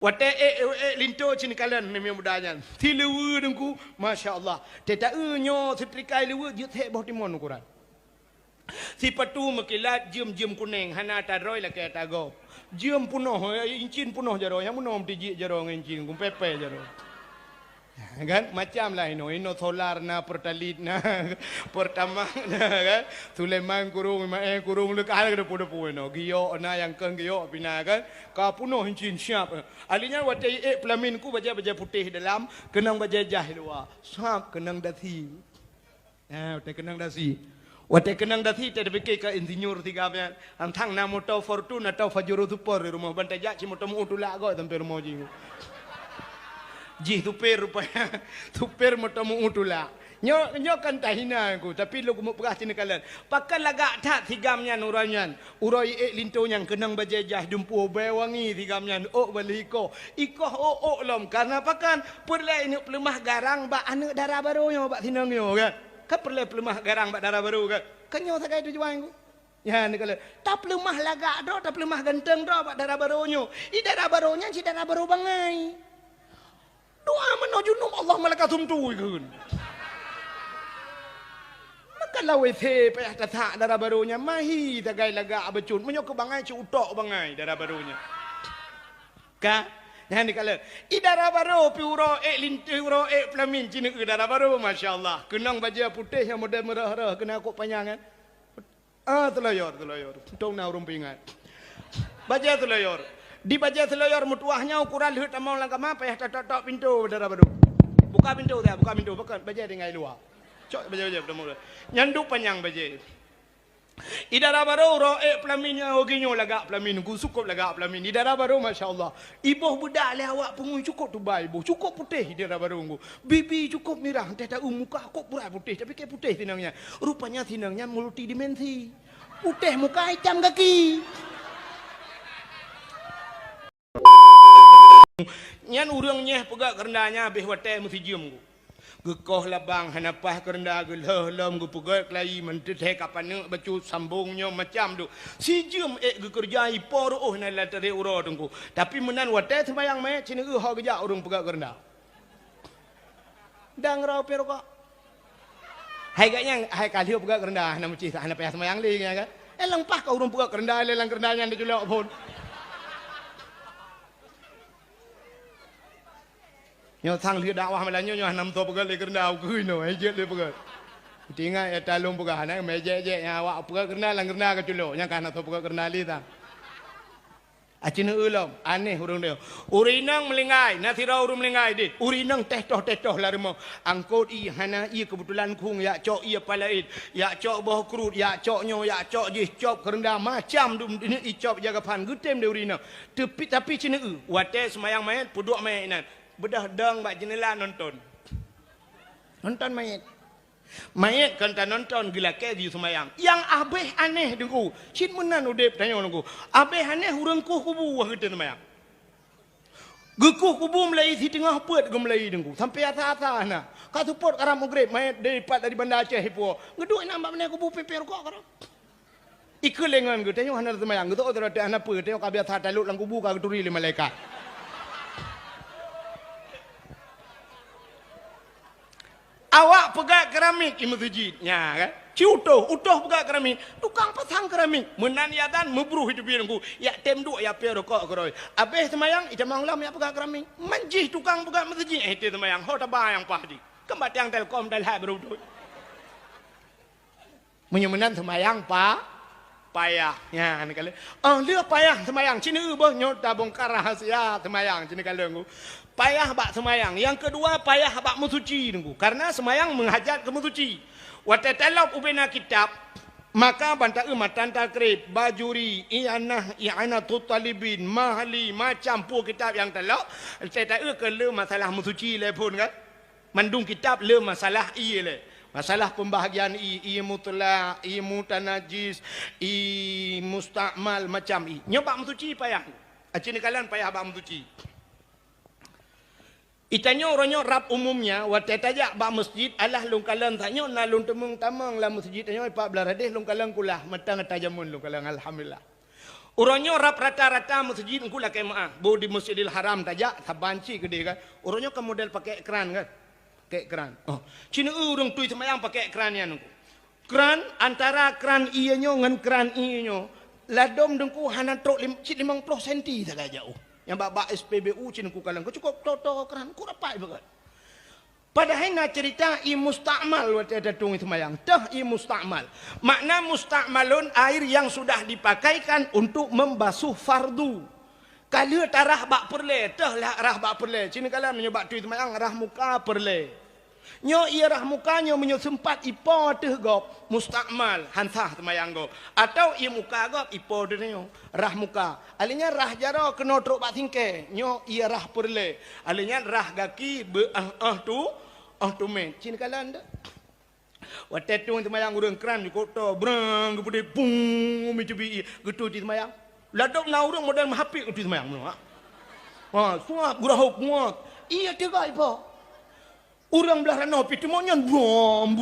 Wate linto cini kalian ni mudanya. Ti lewu dengku, masya-Allah. Teta nyo setrikai lewu dia teh boh timon ukuran. Si patu makilat jam kuning hana ta roi la ke ta go. Jam punoh incin punoh jaro yang munom tiji jaro incin kum pepe jaro. Kan macam lah ino solar na pertalit na pertama kan Sulaiman kurung kurung le kala ke podo ino gio na yang keng gio pina kan ka puno hincin siap alinya wate pelamin ku baja putih dalam kenang baja jah luar sap kenang dasi wate kenang dasi wate kenang dasi te depike ka insinyur tiga ya antang na moto fortuna atau fajuru super rumah bantai jak cimoto mu utula go sampai rumah jingu Jih tupir rupanya tupir matamu utula nyo kan tahina aku tapi lu kumuk perah cina kalian pakan lagak tak tigamnya nuranyan uroi linto yang kenang bajajah dumpu bewangi tigamnya baliko ikoh lom karena pakan perle ini pelemah garang bak anak darah baru nyo bak tinang nyo kan perle pelemah garang bak darah baru kan nyo sakai tujuan aku ya ni kalau tak pelemah lagak do tak pelemah ganteng do bak darah baru nyo i darah barunya si darah baru bangai doa menuju nom Allah malakatum tu kan. Maka lawethe payah tatak darah barunya mahi tagai laga abecun menyok ke bangai ci utok bangai darah barunya. Ka yang ni kalau i darah baru piuro linturo pelamin cina ke darah baru masya-Allah. Kenang baju putih yang model merah-merah kena kok panjang kan. Telayar. Tong na urung pingat. Baju telayar. Di baja selayar mutuahnya ukuran lihat amau langkah apa ya tok pintu darah baru buka pintu bukan baja dengan luar cok baja bertemu nyandu panjang baja idara baru roe pelaminnya oginyo lagak pelamin ku cukup lagak pelamin idara baru masya-Allah ibuh budak le awak pungun cukup tu bai ibu cukup putih idara baru ku bibi cukup mirah teh tak muka kok purai putih tapi kayak putih tinangnya rupanya tinangnya multidimensi putih muka hitam kaki nyan urang nyeh pegak kerendanya habis wate mesti jiem ku gekoh labang hanapah kerenda gelem ku pegak kelai mentet kapan becu sambungnya macam tu si jiem gekerjai poroh na latare uro tungku tapi menan wate sembayang me cini ho geja urang pegak kerenda dang rau pero kok hai gaknya hai kali pegak kerenda na mesti hanapah sembayang li kan lengpah ka urang pegak kerenda lelang kerendanya diculok pun nyo sang lihat dakwah malanyo nyo nam to pegal le kerna au kui no ejet le pegal tinga eta lom pegal na meje je nya awak pegal kerna lang kerna ka culo nya kana to pegal kerna li ta acina ulom aneh urang dia urinang melingai na tira urung melingai dit urinang teh-toh larimo angkot i hana i kebetulan kung ya cok i palaid ya cok boh krut ya cok nyo ya cok jih cop kerenda macam dum ini i cop jaga pan gutem de urinang tapi cina wate semayang mayat puduk mayat nan bedah dang bak jendela nonton mayat kan tak nonton gila ke di semayang yang abeh aneh dengku cin menan udep tanya dengku abeh aneh urangkuh kubu wah kita semayang gekuh kubu melai di tengah pet gemlai dengku sampai asa-asa na ka support karam ugrib mayat dari Banda Aceh ipo ngeduk nambah meneh kubu peper kok karam ikelengan ge tanya hana semayang gitu ada anak pe tanya ka biasa taluk lang kubu ka turi le malaikat awak pegak keramik di masjidnya kan ciutoh pegak keramik tukang pasang keramik menan yadan mebruh hidup birungku ya temdu ya perokok keroi abeh semayang ijamang lam ya pegak keramik manjih tukang pegak masjid itu semayang ho tabayang pahdi kembat yang telkom dal ha berudut menyemenan semayang payah ya ni kali dia payah semayang cini beuh nyo tabongkar rahasia semayang cini kali payah bak semayang yang kedua payah bak musuci nunggu karena semayang menghajat ke musuci wate telop ubena kitab maka banta matan takrib bajuri i'anah talibin mahli macam pu kitab yang telop cerita ke le masalah musuci le pun kan mandung kitab le masalah le masalah pembahagian i mutlak i mutanajis i mustakmal macam nyobak musuci payah acini kalian payah bak musuci Itanya orangnya rap umumnya wate tajak ba masjid alah lung kalang tanyo na lung temung tamang la masjid tanyo 14 radih lung kalang kulah matang tajamun lung kalang alhamdulillah Orangnya rap rata-rata masjid engkau lah kemaah. Bo di Masjidil Haram tajak tabanci gede kan. Orangnya kan model pakai ekran kan. Pakai ekran. Oh. Cina orang tu semayang pakai ekran yang engkau. Keran antara keran ianya dengan keran ianya. Ladom dengku hana trok 50 cm saja jauh. Yang bak SPBU cina ku kalang. Kau cukup toto keran. Kau rapai bagai. Padahal nak cerita i mustakmal waktu ada tung semayang. Dah i mustakmal. Makna mustakmalun air yang sudah dipakaikan untuk membasuh fardu. Kalau tarah bak perle, dah lah rah bak perle. Cina kalam menyebab tu semayang rah muka perle. Nyo ia rah mukanya sempat ipo teh gop mustakmal hansah semayang go. Atau ia muka gop ipo denyo rah muka. Alinya rah jaro kena truk bak singke. Nyo ia rah perle. Alinya rah gaki tu men. Cina kalan dah. Waktu tu semayang urang keran di kota brang kepada pung micubi gitu di semayang. Ladok na urang modal mahapik di semayang no. Ha, suap gurahok muak. Iya tiga ipo. Urang belah rano pitu monyon brom.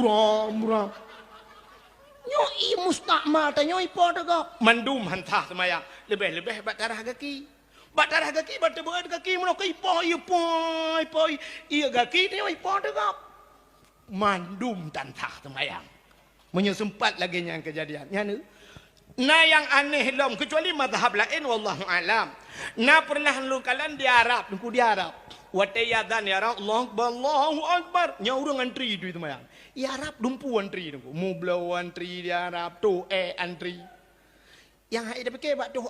Nyo i mustakmal tanyo ipo daga. Mandum hantah semayang. Lebih batarah gaki. Batarah gaki batar gaki mono ke ipo iya gaki tanyo ipo daga. Mandum tantah semayang. Menyo sempat lagi yang kejadian. Nya na yang aneh lom kecuali mazhab lain wallahu alam. Na pernah lu kalian di Arab, di Arab. Watayadan ya Allah, Allahu Akbar. Nya urang antri itu mayang. Ya Arab dumpu antri tu. Mu blow antri di Arab tu antri. Yang hai dah pakai bak tu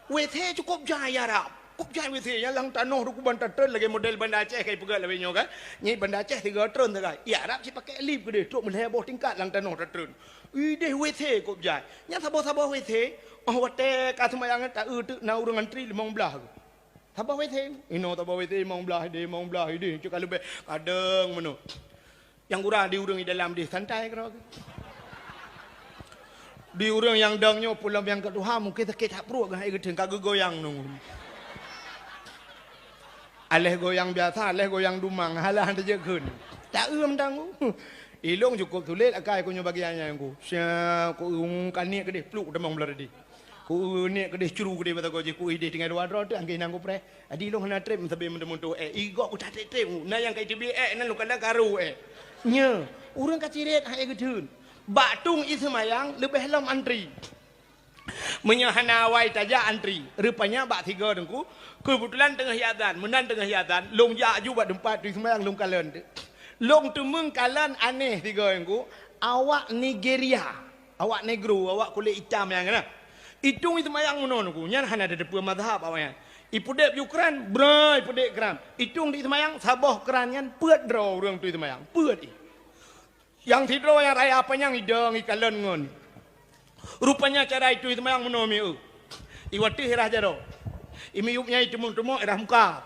WC cukup jaya Arab. Cukup jaya WC yang lang tanah tu bantar tren lagi model Banda Aceh kai pegal lebih nyo kan. Nyai Banda Aceh 3 tren tu kan. Ya Arab si pakai lift gede tu meleboh tingkat lang tanah tren. Ide WC cukup jaya. Nya sabo-sabo WC. Oh wate ka semayang tak tu na urang antri 15. Tabah WC, ino tabah WC mau belah ide, cakap lebih kadang meno. Yang urang di urang di dalam di santai kira. Di urang yang dangnya pulang yang kedua mungkin sakit tak perut kan gedeng kagak goyang nung. Aleh goyang biasa, aleh goyang dumang, halah saja kun. Tak dang. Ilong cukup sulit akai ko bagiannya yang ku. Sia ko kanik gede pluk demang belar di. Ku ni kedih curu kedih mata ko je ku ide tinggal dua rod angin nang ko pre adi long na trip sabe mendemuntu igo ku tak trip na yang kai tibi nan lu kala karu nya urang kaciret hai gedun batung ismayang lebih lam antri menyahana wai taja antri rupanya bak 3 dengku kebetulan tengah hiadan menan tengah hiadan long ya ju bak tempat di semayang long kalen long temeng kalan aneh 3 dengku awak Nigeria awak negro awak kulit hitam yang kana Itung itu mayang menon ku nyan hana ada dua mazhab awaknya. Ipudep Ukraine brai ipudep keran. Itung di mayang saboh keran nyan peut draw urang tu itu mayang. Peut. Yang tidro yang raya apa yang idang ikalan ngon. Rupanya cara itu mayang menon mi. Iwati hirah jaro. Imi yupnya itu mun irah muka.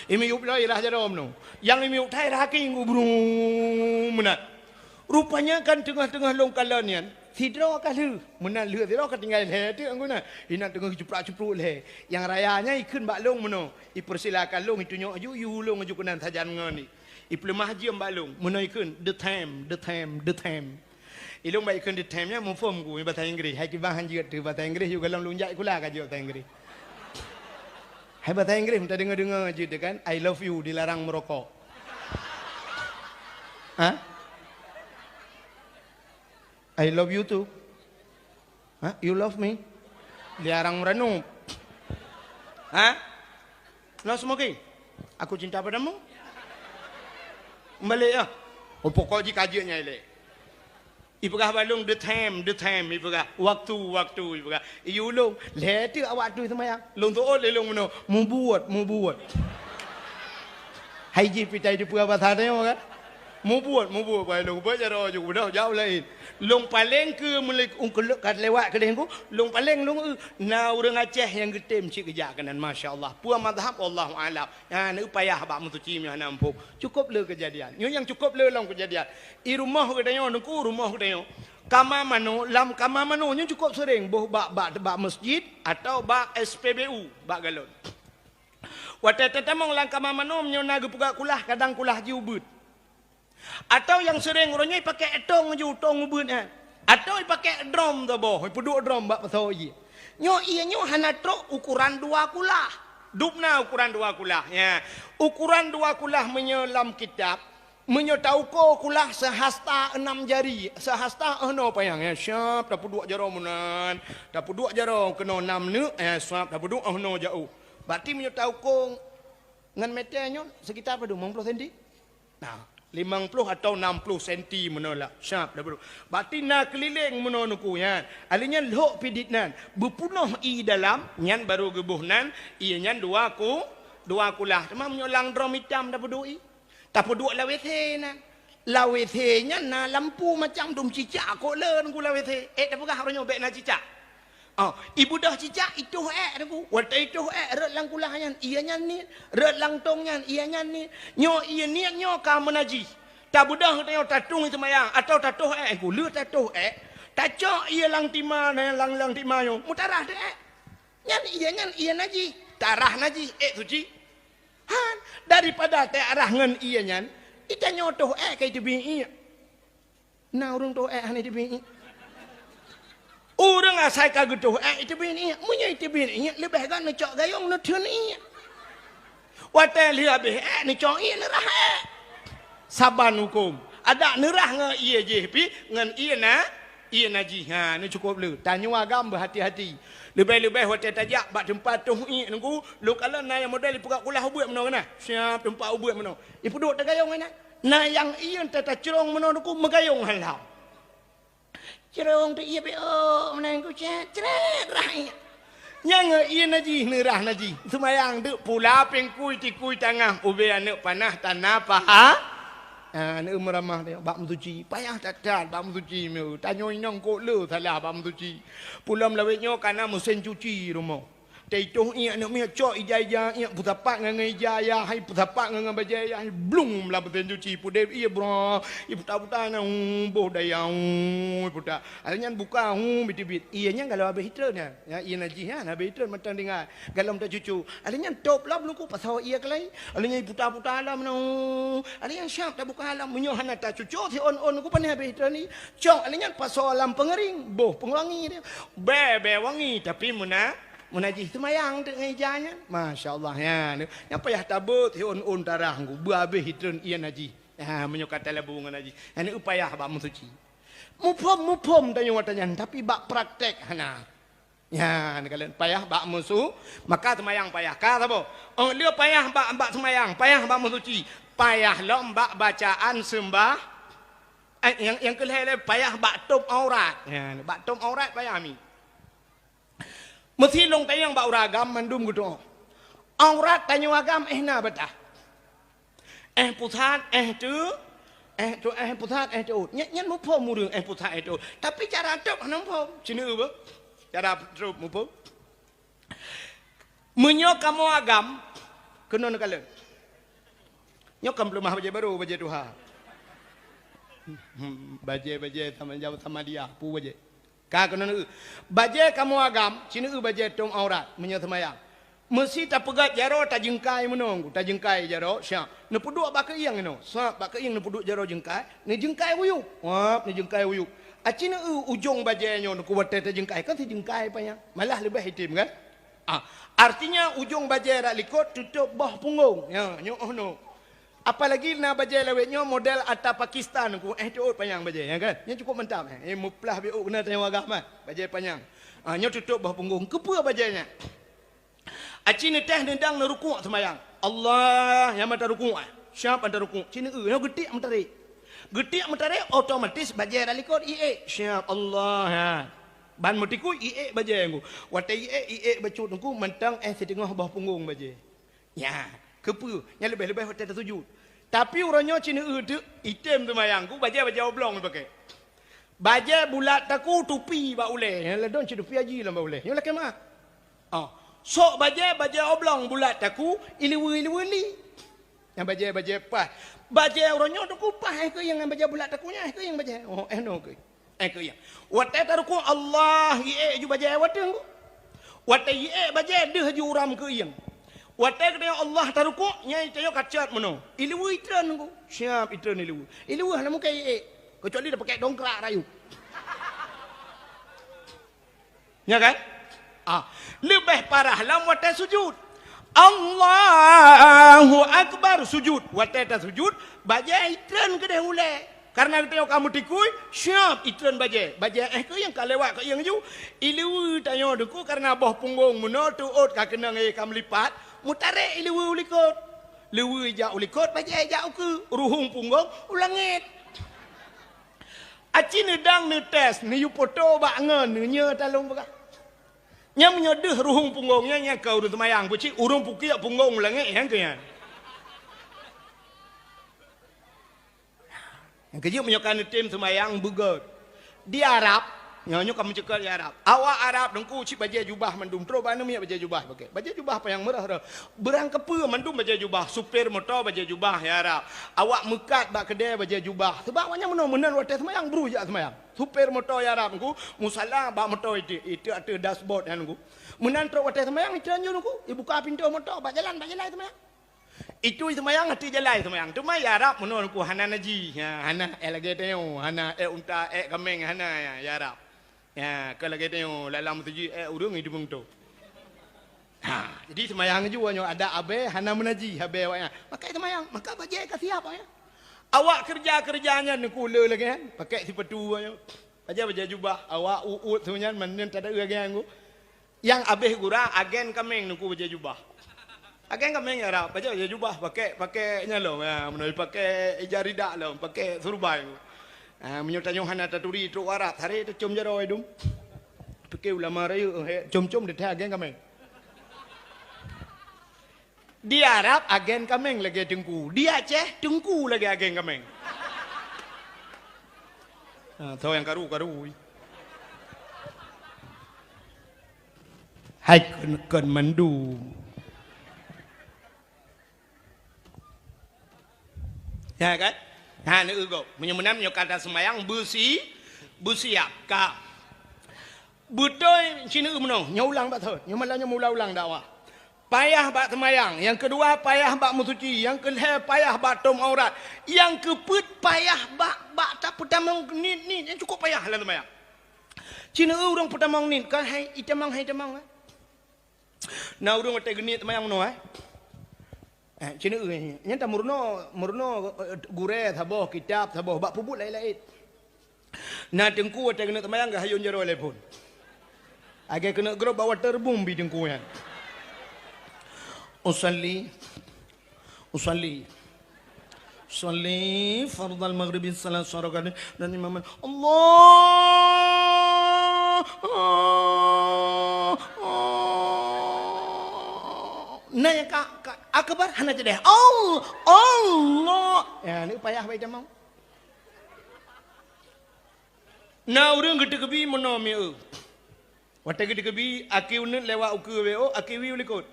Imi yup lo irah jaro mno. Yang imi yup thai irah king brum menat. Rupanya kan tengah-tengah long kalan nyan. Tidro kalu menan leu tidro ketinggal le tu angguna ina tengah cepruk-cepruk le yang rayanya ikun bak long meno ipersilakan long itu nyok yu long aju kenan sajan ngani iplemah jiem bak long meno ikun the time ilong bak ikun the time nya mu fom ku bahasa Inggeris hai ki bahan jiat tu bahasa Inggeris juga long lunjak kula ka bahasa Inggeris hai bahasa Inggeris minta dengar je kan I love you dilarang merokok ha I love you too. Huh? You love me? Dilarang merenung. Hah? No smoking? Aku cinta padamu? Balik ya? Oh pokok jika kajiannya ile. Ipegah balung the time ipegah waktu ipegah. Iulung letu awak tu semayang. Long tu ol long meno mu buat. Hai ji pitai di puas bahasa dia kan? Mu buat baik long berjaro juga dah jauh lain. Long paling ke mulai ungkeluk kat lewat ke dengku long paling long na urang Aceh yang getem cik kejak kanan masya-Allah puan mazhab Allahu alam ya ne upayah bak mutuci nya nampuk cukup le kejadian nyo yang cukup le long kejadian i rumah ke dayo nengku rumah ke dayo kama mano nyo cukup sering boh bak masjid atau bak SPBU bak galon wate tetamong lang kama mano nyo naga puga kulah kadang kulah jiubut atau yang sering orangnya pakai etong je utong ubun atau pakai drum tu boh puduk drum bak pasau je Nyo iya nyo hanatro ukuran 2 kulah. Dupna ukuran 2 kulah. Ya. Ukuran 2 kulah menyelam kitab. Menyotauko kulah sehasta 6 jari. Sehasta no payang. Ya. Syap dapat 2 jaro munan. Dapat 2 jaro kena 6 ne. Syap dapat 2 no jauh. Berarti menyotauko ngan meternya sekitar pada 50 cm. Nah, 50 atau 60 cm menolak. Syap dah baru. Berarti nak keliling menonuku ya. Alinya lok pidit nan. Berpunuh i dalam nyan baru gebuh nan. Ia nyan 2 kulah. Cuma menyolang drum hitam dah berdui. Tak peduk lawethe nan. Lawethe nya na lampu macam dum cicak kok len ku lawethe. Dah pegah orangnya bek na cicak. Oh, ibu dah cicak itu aku. Waktu itu red lang kulahnya, iya nyan ni, red lang tongnya, iya nyan ni. Nyo iya ni nyo kamu naji. Tak budah tanya tatung itu mayang atau tatuh aku lu tatuh tacok iya lang tima lang tima yo. Mutarah deh. Nyan iya naji, tarah naji suci. Han daripada te arah ngan iya nyan, ita nyo tuh kai tu bi. Nah urang tuh hani tu bi. Orang asal kagak tu, itu bini, punya itu bini, lebih kan nak cak gayung nak tuan ni. Watai lihat ni cak ini nerah. Saban hukum, ada nerah ngan iya je, pi ngan iya naji. Ha, ni cukup lu. Tanya agam berhati-hati. Lebih-lebih watai tajak, bak tempat tu ni nunggu. Lu kalau na yang model ipu kulah ubuat mana kena? Siap tempat ubuat mana? Ipu duduk tergayung mana? Na yang iya tata cerong mana nunggu megayung halau. Cerong tu iya be menangku ceret rahnya. Yang iya naji nerah naji. Semayang tu pula pengkui tikui tangah ube anak panah tanah paha. Anak meramah dia bak mensuci. Payah tak bak mensuci meu. Tanyo inong kok le salah bak mensuci. Pula melawetnya karena mesin cuci rumah. Taituh iya nak mi cok ija iya putapak ngan ija hai putapak ngan bajaya blum la beten cuci pude iya bro ibu tabutan boh daya puta alnya buka bitibit iya nya kalau habis hitrnya ya iya naji ha habis hitr matang dengar galam tak cucu alnya top lah belum ku pasal iya kelai alnya puta alam no alnya syap tak buka alam menyo hana tak cucu si on ku panah habis hitr ni cok alnya pasal alam pengering boh pengwangi dia be wangi tapi Munajih semayang dengan ijanya. Masya Allah ya. Yang payah tabut on tarah ku berhabis hitun iya naji. Ha menyokat labu dengan naji. Ini upaya bak mensuci. Mupom tanya watanya tapi bak praktek hana. Ya, kalian payah bak musuh maka semayang payah. Kata apa? Oh dia payah bak semayang, payah bak mensuci. Payah lo bak bacaan sembah. Yang kelihatan payah bak top aurat. Ya, bak top aurat payah mi. Mesti long tayang bak uragam mandum gitu. Aurat tanya agam na betah. Pusat pusat tu. Nyan mupom murung pusat itu. Tapi cara top hanam pom. Cina apa? Cara top mupom. Menyok kamu agam kena nak kala. Nyok belum baje baru baje Tuhan. Baje sama dia pu baje. Kak kena baje kamu agam cina baje tong aurat menyemayang mesti tak pegat jaro tak jengkai menong tak jengkai jaro syak ne puduk bak keing no sap bak keing ne puduk jaro jengkai ne jengkai uyuk wap ne jengkai uyuk acina ujung baje nyo ne kuat tak jengkai kan si jengkai panya malah lebih hitam kan artinya ujung baje rak likut tutup bawah punggung ya nyo no. Apalagi na bajai lawetnya model atas Pakistan ku tu panjang bajai ya kan. Nya cukup mantap muplah biu kena tanya agama bajai panjang. Nya tutup bawah punggung. Kepa bajainya? Acina teh nendang na rukuk semayang. Allah yang mata rukuk. Siapa anda rukuk? Cina nya getik mentarik. Getik mentarik otomatis bajai ralikot siap Allah ya. Ban mutiku bajai aku. Watai bacut aku mentang setengah bawah punggung bajai. Ya. Kepa yang lebih-lebih hotel tersujud. Tapi orangnya Cina tu item tu mayang ku baja oblong pakai. Baja bulat taku tupi ba uleh. Yang ladon Cina tupi haji lah ba uleh. Yang laki mah. Sok baja oblong bulat taku iliwi. Yang baja pas. Baja orangnya tu ku pas ke yang baja bulat takunya ke yang baja. No ke. Ke yang. Watai taruku Allah ju baja wateng ku. Watai baja deh ju uram ke yang. Watak dia Allah taruku nyai tayo kacat mano. Ilu itran ku. Siap itran ilu. Ilu hana muka kecuali dia pakai dongkrak rayu. Ya kan? Lebih parah lah waktu sujud. Allahu Akbar sujud. Waktu sujud, baca itran ke dah ulai. Karena kita kamu tikui, siap itran baca. Baca ke yang kalewat ke yang ju. Ilu tanya deku karena boh punggung muno tu ot ka kena kamu lipat. Mutare ilu ulikot. Lewi jak ulikot baca jak ke ruhung punggung ulangit. Aci nedang ne tes ne yu foto bak ngen ne nya talung baka. Nya menyodeh ruhung punggungnya nya kau urung semayang puci urung puki punggung langit yang ke nya. Yang kerja menyokan tim semayang bugot. Di Arab, nyonya kamu cekal di Arab. Awak Arab dengku cik baju jubah mandum. Terus mana punya baju jubah pakai? Baju jubah apa yang murah dah. Berang kepa mandum baju jubah. Supir motor baju jubah ya Arab. Awak mekat bak kedai baju jubah. Sebab banyak menan waktu semayang bru je semayang. Supir motor ya Arab ku musalla bak motor itu ada dashboard kan ku. Menan terus waktu semayang itu anjur ku. Ibu buka pintu motor bak jalan semayang. Itu semayang hati jalan semayang. Cuma ya Arab menurut ku hana naji. Ya, hana lagi tengok. Hana unta kambing hana ya Arab. Ya, kalau kita tengok dalam tujuh urung itu pun tu. Jadi semayang juga ada abe hana menaji abe awaknya. Maka semayang, maka baca kasih apa ya? Awak kerjanya nekula lagi kan? Pakai sepetu aja. Baca jubah. Awak uut sebenarnya mana tak ada lagi aku. Yang abe gura agen kameng nuku baca jubah. Agen kameng ya Arab baca jubah pakai nyalo ya, menoi pakai jarida lo, pakai surbai. Menyutanya hana taturi tu warat hari tu cum jaro idum. Pakai ulama rayu cum de agen kameng. Di Arab agen kameng lagi tengku. Di Aceh tengku lagi agen kameng. Tahu yang karu. Hai kan mandu. Ya kan? Ni ugo. Menyemunan kata semayang bersiap ka. Betul sini menong. Nyulang tak tahu. Nyamalanya mula-ulang dakwah. Payah bak semayang. Yang kedua payah bak musuci. Yang ketiga payah bak tom aurat. Yang keempat payah bak tak pertama ni yang cukup payah lah semayang. Cina orang pertama ni kan hai itamang. Nah orang mata genit semayang no Cina nyata murno gure thaboh kitab thaboh bak pubut lain-lain. Nah tengku wata kena temayang gak hayun jaro telepon. Agak kena grup bawa terbum bi tengku ya. Usalli fardal maghribi salat syarakat dan imam Allah naya kak akbar hana jadi Allah ya ni payah baik jamang na urang gede kebi monomi wata gede kebi aki unen lewat uke weo aki wi ulikot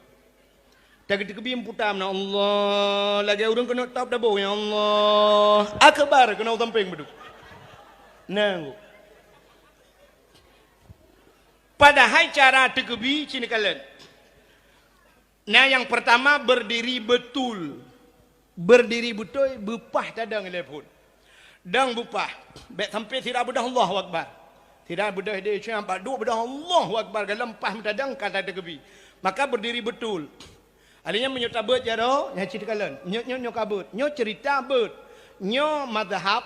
tak gede kebi emputam na Allah lagi urang kena tap dabo ya Allah akbar kena utampeng beduk nang padahal cara tekebi cini kalian. Nah yang pertama berdiri betul bupah tadang telepon. Dang bupah. Baik sampai tidak bedah Allahu Akbar. Tidak bedah dia sampai duk bedah Allahu Akbar dalam pah tadang kata tekebi. Maka berdiri betul. Alinya menyota bet jaro nya cerita kalian. Nyo kabut. Nyo cerita bet. Nyo mazhab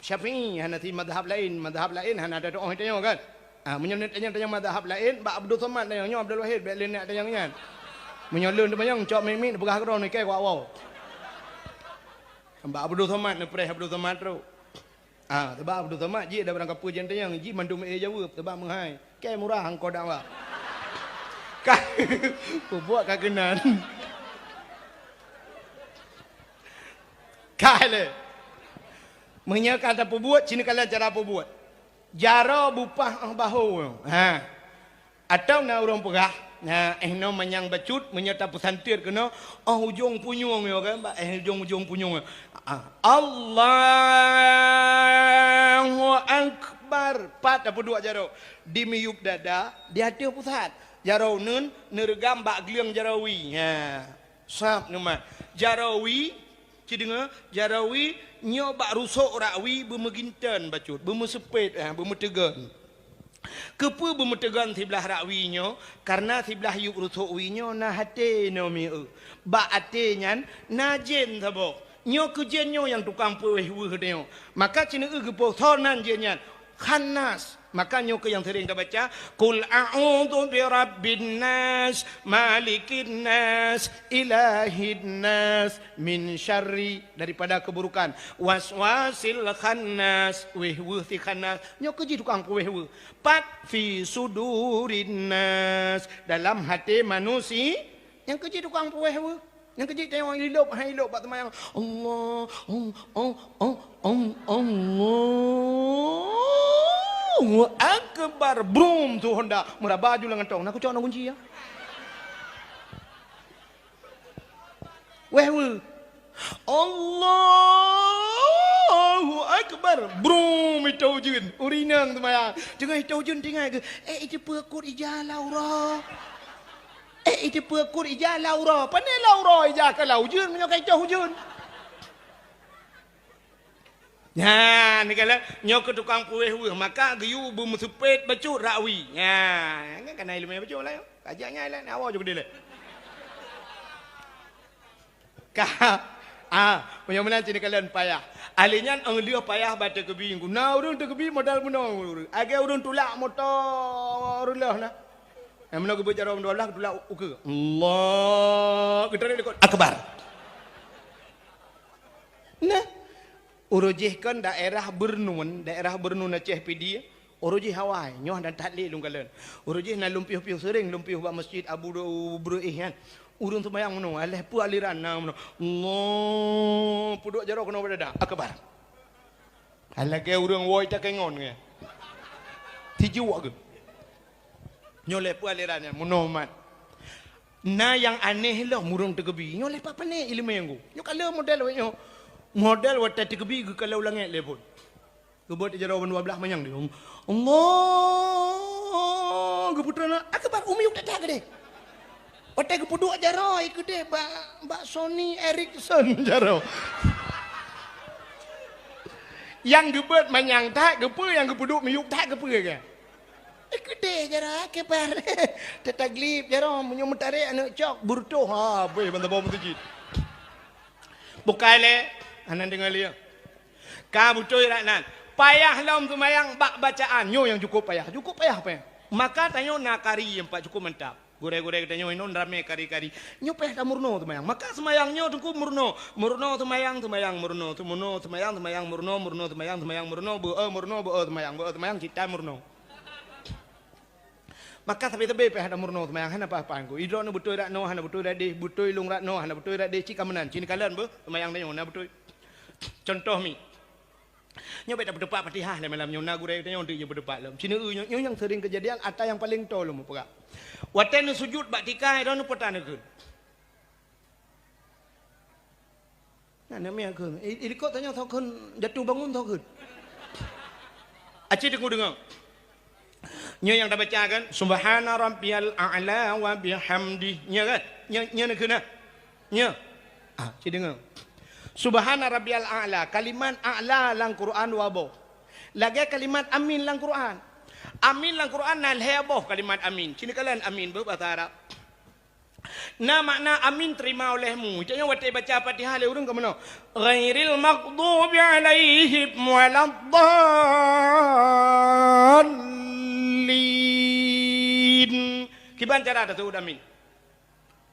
Syafi'i hanafi mazhab lain hana ada doa tanya kan. Menyonetnya mazhab lain Mbak Abdul Somad tanya nyo Abdul Wahid baik lain nak tanya kan. Menyolun tu banyak cok mimik pegah kron ni kai wow. Mbak Abdul Somad ni preh Abdul Somad tu. Sebab Abdul Somad ji dah berangkat pujian tayang ji mandum Jawa sebab menghai. Kai murah hangko dak wa. Kai buat kagenan. Kai le. Menyak kata buat sini kalian cara buat. Jaro bupah bahu. Atau na urang pegah nah no menyang bacut menyata pesantir kena hujung punyung ya kan hujung punyung Allahu Akbar 42 jaro di miyuk dada di hati pusat jaro nun neregam bak gliang jarawi sap nama jarawi cidenga jarawi nyo bak rusuk rawi bemeginten bacut bemesepet bemetegan Kepa bermetegan sebelah rakwinya karena sebelah yuk rusuk winyo na hati no mi ba ate-nyan na jen sabo nyo ke jen nyo yang tukang puih weh nyo maka cina gepo sonan jen nyan khanas maka nyo ke yang sering kita baca kul a'udzu birabbin nas malikin nas ilahin nas min syarri daripada keburukan waswasil khannas weh si khannas nyo ke tukang puih weh pat fi sudurin nas dalam hati manusia yang keji tukang puih weh yang keji tengok hidup bat temayang Allah Allahu akbar brum tu Honda murah baju lengan tong nak cok nak kunci ya weh Allahu akbar brum itu jun urinang tu maya jangan itu jun tinggal ke itu pekut ija laura itu pekut ija laura pane laura ija ke lau jun menyokai itu jun ya, ni kalau nyok ke tukang puih maka gayu bermusupet bacu rakwi. Ya, kan kena ilmu bacu lah yo. Kajaknya lah, awak juga dia. Punya mana sini kalian payah. Alinya dia payah baca kebi. Guna urun tu kebi modal menang. Agak urun tulak motor lah nah. Yang mana kebi cara mendolah tulak uke. Allah, kita ni akbar. Nah. Urujihkan daerah Bernun Aceh PD, urujih Hawaii, nyoh dan tahlil lung kalian. Urujih na lumpiuh-piuh sering lumpiuh ba masjid Abu Bruih kan. Urun sembahyang meno, aleh pu aliran na meno. Allah, puduk jaro kena pada akbar. Aleh ke urang woi tak kengon ke. Tiju ke. Nyoleh pu alirannya meno mat. Na yang aneh lah murung tegebi. Nyoleh apa ne ilmu yang go. Nyo kala model nyo. Model wata tegebi ke kalau langit lepon. Kebuat jarawan 12 manyang dia. Allah, keputrana akbar umiuk tak gede. Wata kepuduk jaro ikut deh Mbak Sony Ericsson jaro. Yang gebet manyang tak gepe yang kepuduk miuk tak gepe ke. Ikut deh jaro akbar. Tetaglip jaro menyumutare anak cok burtuh ha boy benda bawa masjid. Bukale anan dengar dia. Kamu betul raknan. Payah lam semayang bak bacaan. Nyo yang cukup payah. Cukup payah apa? Maka tanya nak kari yang pak cukup mantap. Gore-gore kita nyo inon rame kari-kari. Nyo payah dah murno semayang. Maka semayang nyo tunggu murno. Murno semayang murno. Murno semayang murno. Murno semayang murno. Murno semayang cita murno. Maka tapi payah dah murno semayang. Hana apa-apa aku. Idro na betul rakno. Hana betul radih. Betul lung rakno. Hana betul radih. Cik kamanan. Cini kalian semayang tanya. Hana betul. Contoh mi. Nyo beta berdebat Fatihah le malam nyo nagure tanya untuk berdebat lam. Cina nyo yang sering kejadian ata yang paling tolong apa. Watan sujud bak tikai ron potan ke. Nah namanya ke. Ikut tanya tau kan jatuh bangun tau ke. Acik dengar. Nyo yang dah baca kan subhana rabbiyal a'la wa bihamdi. Nya kan? Nya nak kena. Nya. Cik dengar. Subhana rabbiyal a'la kalimat a'la lang Quran wabo lagi kalimat amin lang Quran amin lang Quran nal heboh kalimat amin sini kalian amin bahasa Arab na makna amin terima olehmu jangan wate baca Fatihah le urang ke mana ghairil maghdubi alaihim waladdallin kiban cara ada tu amin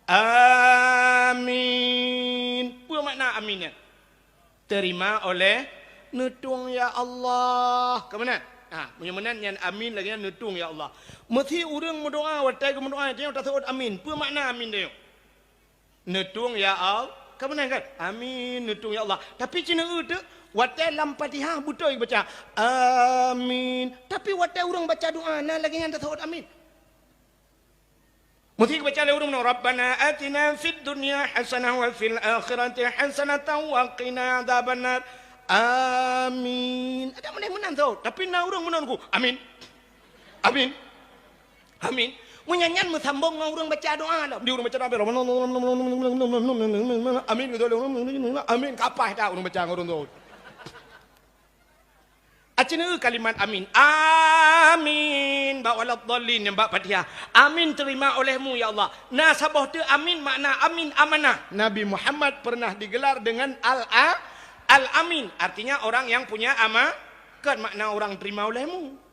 amin. Apa makna aminnya? Terima oleh nutung ya Allah. Ke mana? Punya mana yang amin lagi nutung ya Allah. Mesti orang berdoa, watai ke berdoa dia tak sebut amin. Apa makna amin dia? Nutung ya Allah. Ke mana kan? Amin nutung ya Allah. Tapi cina itu watai lam Fatihah betul baca amin. Tapi watai orang baca doa nah lagi yang tak sebut amin. Mesti baca le urang Rabbana atina fid dunya hasanah wa fil akhirati hasanah wa qina adzabannar. Amin. Ada menang tau. Tapi na urang menangku. Amin. Amin. Amin. Munyanyan musambung urang baca doa dah. Di urang baca doa amin gitu. Amin kapah dah urang baca urang tu. Acina kalimat amin. Amin. Ba walad dallin yang ba Fatihah. Amin terima olehmu ya Allah. Nah sabah tu amin makna amin amanah. Nabi Muhammad pernah digelar dengan al-amin. Artinya orang yang punya kan makna orang terima olehmu.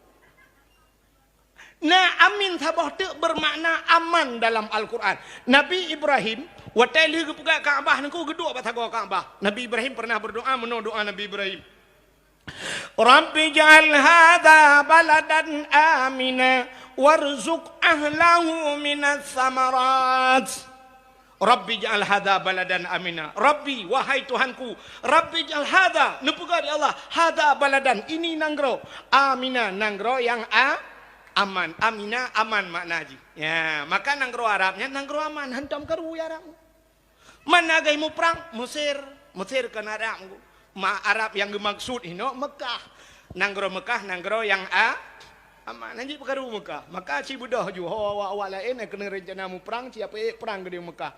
Nah amin sabah tu bermakna aman dalam Al-Quran. Nabi Ibrahim watai li ke Kaabah nengku geduk batagor Kaabah. Nabi Ibrahim pernah berdoa doa Nabi Ibrahim. Rabbi ja'al hadha baladan amina warzuq ahlahu minas samarat. Rabbi ja'al hadha baladan amina. Rabbi, wahai Tuhanku, Rabbi ja'al hadha, nepuga di Allah, hadha baladan, ini nanggro amina, nanggro yang aman. Amina aman makna haji. Ya, maka nanggro Arabnya nanggro aman, hentam karu ya Arab. Mana gaimu perang Mesir kan Arab. Arab yang dimaksud ini Mekah. Nanggro Mekah, nanggro yang aman. Nanti perkara Mekah. Maka si budah ju awak lain kena rencana mu perang, siapa perang ke Mekah.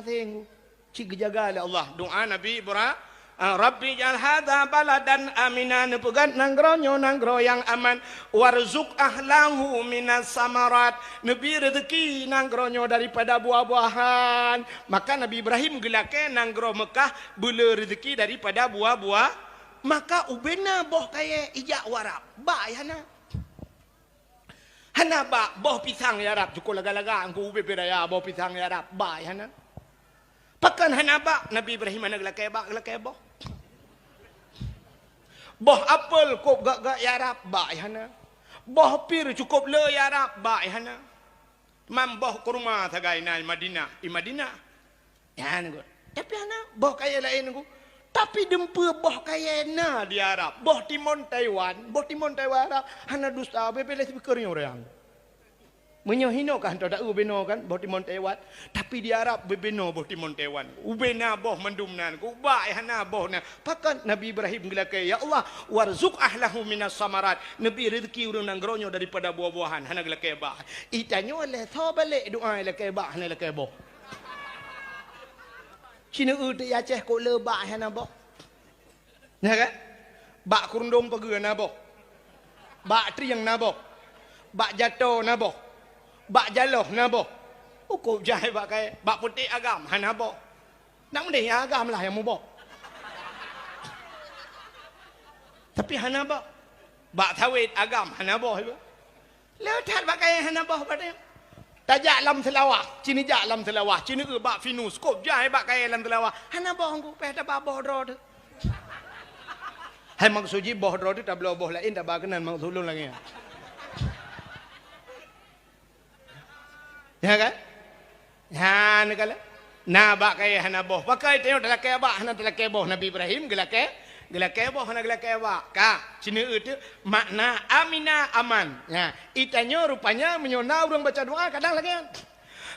Tengok. Si jaga oleh Allah. Doa Nabi Ibrahim. Rabbi ja'al hadha baladan amina, nepegan nanggronyo nanggro yang aman, warzuq ahlahu minas samarat, nebi rezeki nanggronyo daripada buah-buahan. Maka Nabi Ibrahim gelake nanggro Mekah bela rezeki daripada buah-buah. Maka ubena boh kaya ijak warap ba yana hana ba boh pisang ya Arab cukup laga-laga angku ube beraya boh pisang ya Arab ba yana pakan hana ba Nabi Ibrahim ana gelake boh boh apel kop gak ya Arab ba yana boh pir cukup le ya Arab ba yana mam boh kurma tagai na Madinah ya nego tapi hana boh kaya lain nego tapi dempa boh kaya na di Arab boh Timon Taiwan Arab hana dusta bebele speakernya orang menyohino kan tak ubeno kan boh Timon Taiwan tapi di Arab bebeno boh Timon Taiwan ubena boh mendumnan ku ba hana boh na pakan Nabi Ibrahim gelakai ya Allah warzuq ahlahu minas samarat nabi rezeki urang nanggronyo daripada buah-buahan hana gelakai ba itanyo le thabale doa gelakai ba hana gelakai boh Cina tu ya Aceh kok le bak hana boh. Ya kan? Bak kurundum pege na boh. Bak triang na boh. Bak jatuh na boh. Bak jaloh na boh. Kok jahai bak kai bak putih agam hana boh. Nak mendeh agam lah yang mu boh. Tapi hana boh. Bak tawid agam hana boh. Le tat bak kai hana boh padang. Tajak lam selawah, cini jak lam selawah, cini bak finus, kop jai bak kaya lam selawah. Hana boh aku, peh tak boh dro tu. Hai maksudnya boh dro tu tak boleh boh lain, tak bakanan maksud ulun lagi. Ya kan? Ya nak kala. Na bak kaya hana boh. Pakai tengok dalam kaya bak, hana dalam kaya boh Nabi Ibrahim gelake boh hana gelake bak. Ka, cini itu makna amina aman. Ya, itanya rupanya menyona orang baca doa kadang lagi.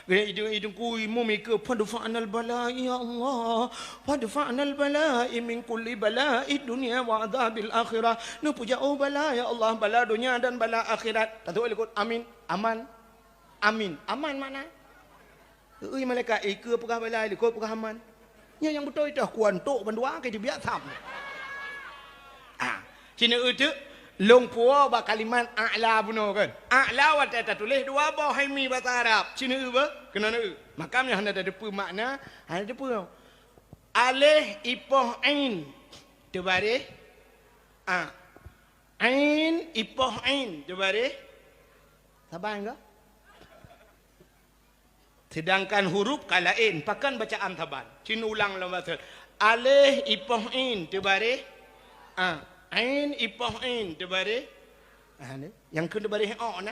Hidung kui mumika fadfa'nal bala'i ya Allah. Fadfa'nal bala'i min kulli bala'i dunia wa adzabil akhirah. Nu puja bala ya Allah, bala dunia dan bala akhirat. Tahu ikut amin, aman. Amin. Aman mana? Malaikat ke pegah bala ikut pegah aman. Yang betul itu kuantuk bandua ke dia biasa. Cina itu longpua ba kalimat a'la buno kan. A'la wat tak tulis dua bah mi bahasa Arab. Cina ba kena na. Makamnya hanya ada depa makna, ada depa. Alif ipoh ain. Tebaris ain ipoh ain. Tebaris sabar enggak? Sedangkan huruf kalain pakan bacaan taban. Cina ulang dalam bahasa. Alif ipoh ain tebaris ain ipoh ain tebaris yang ke tebaris na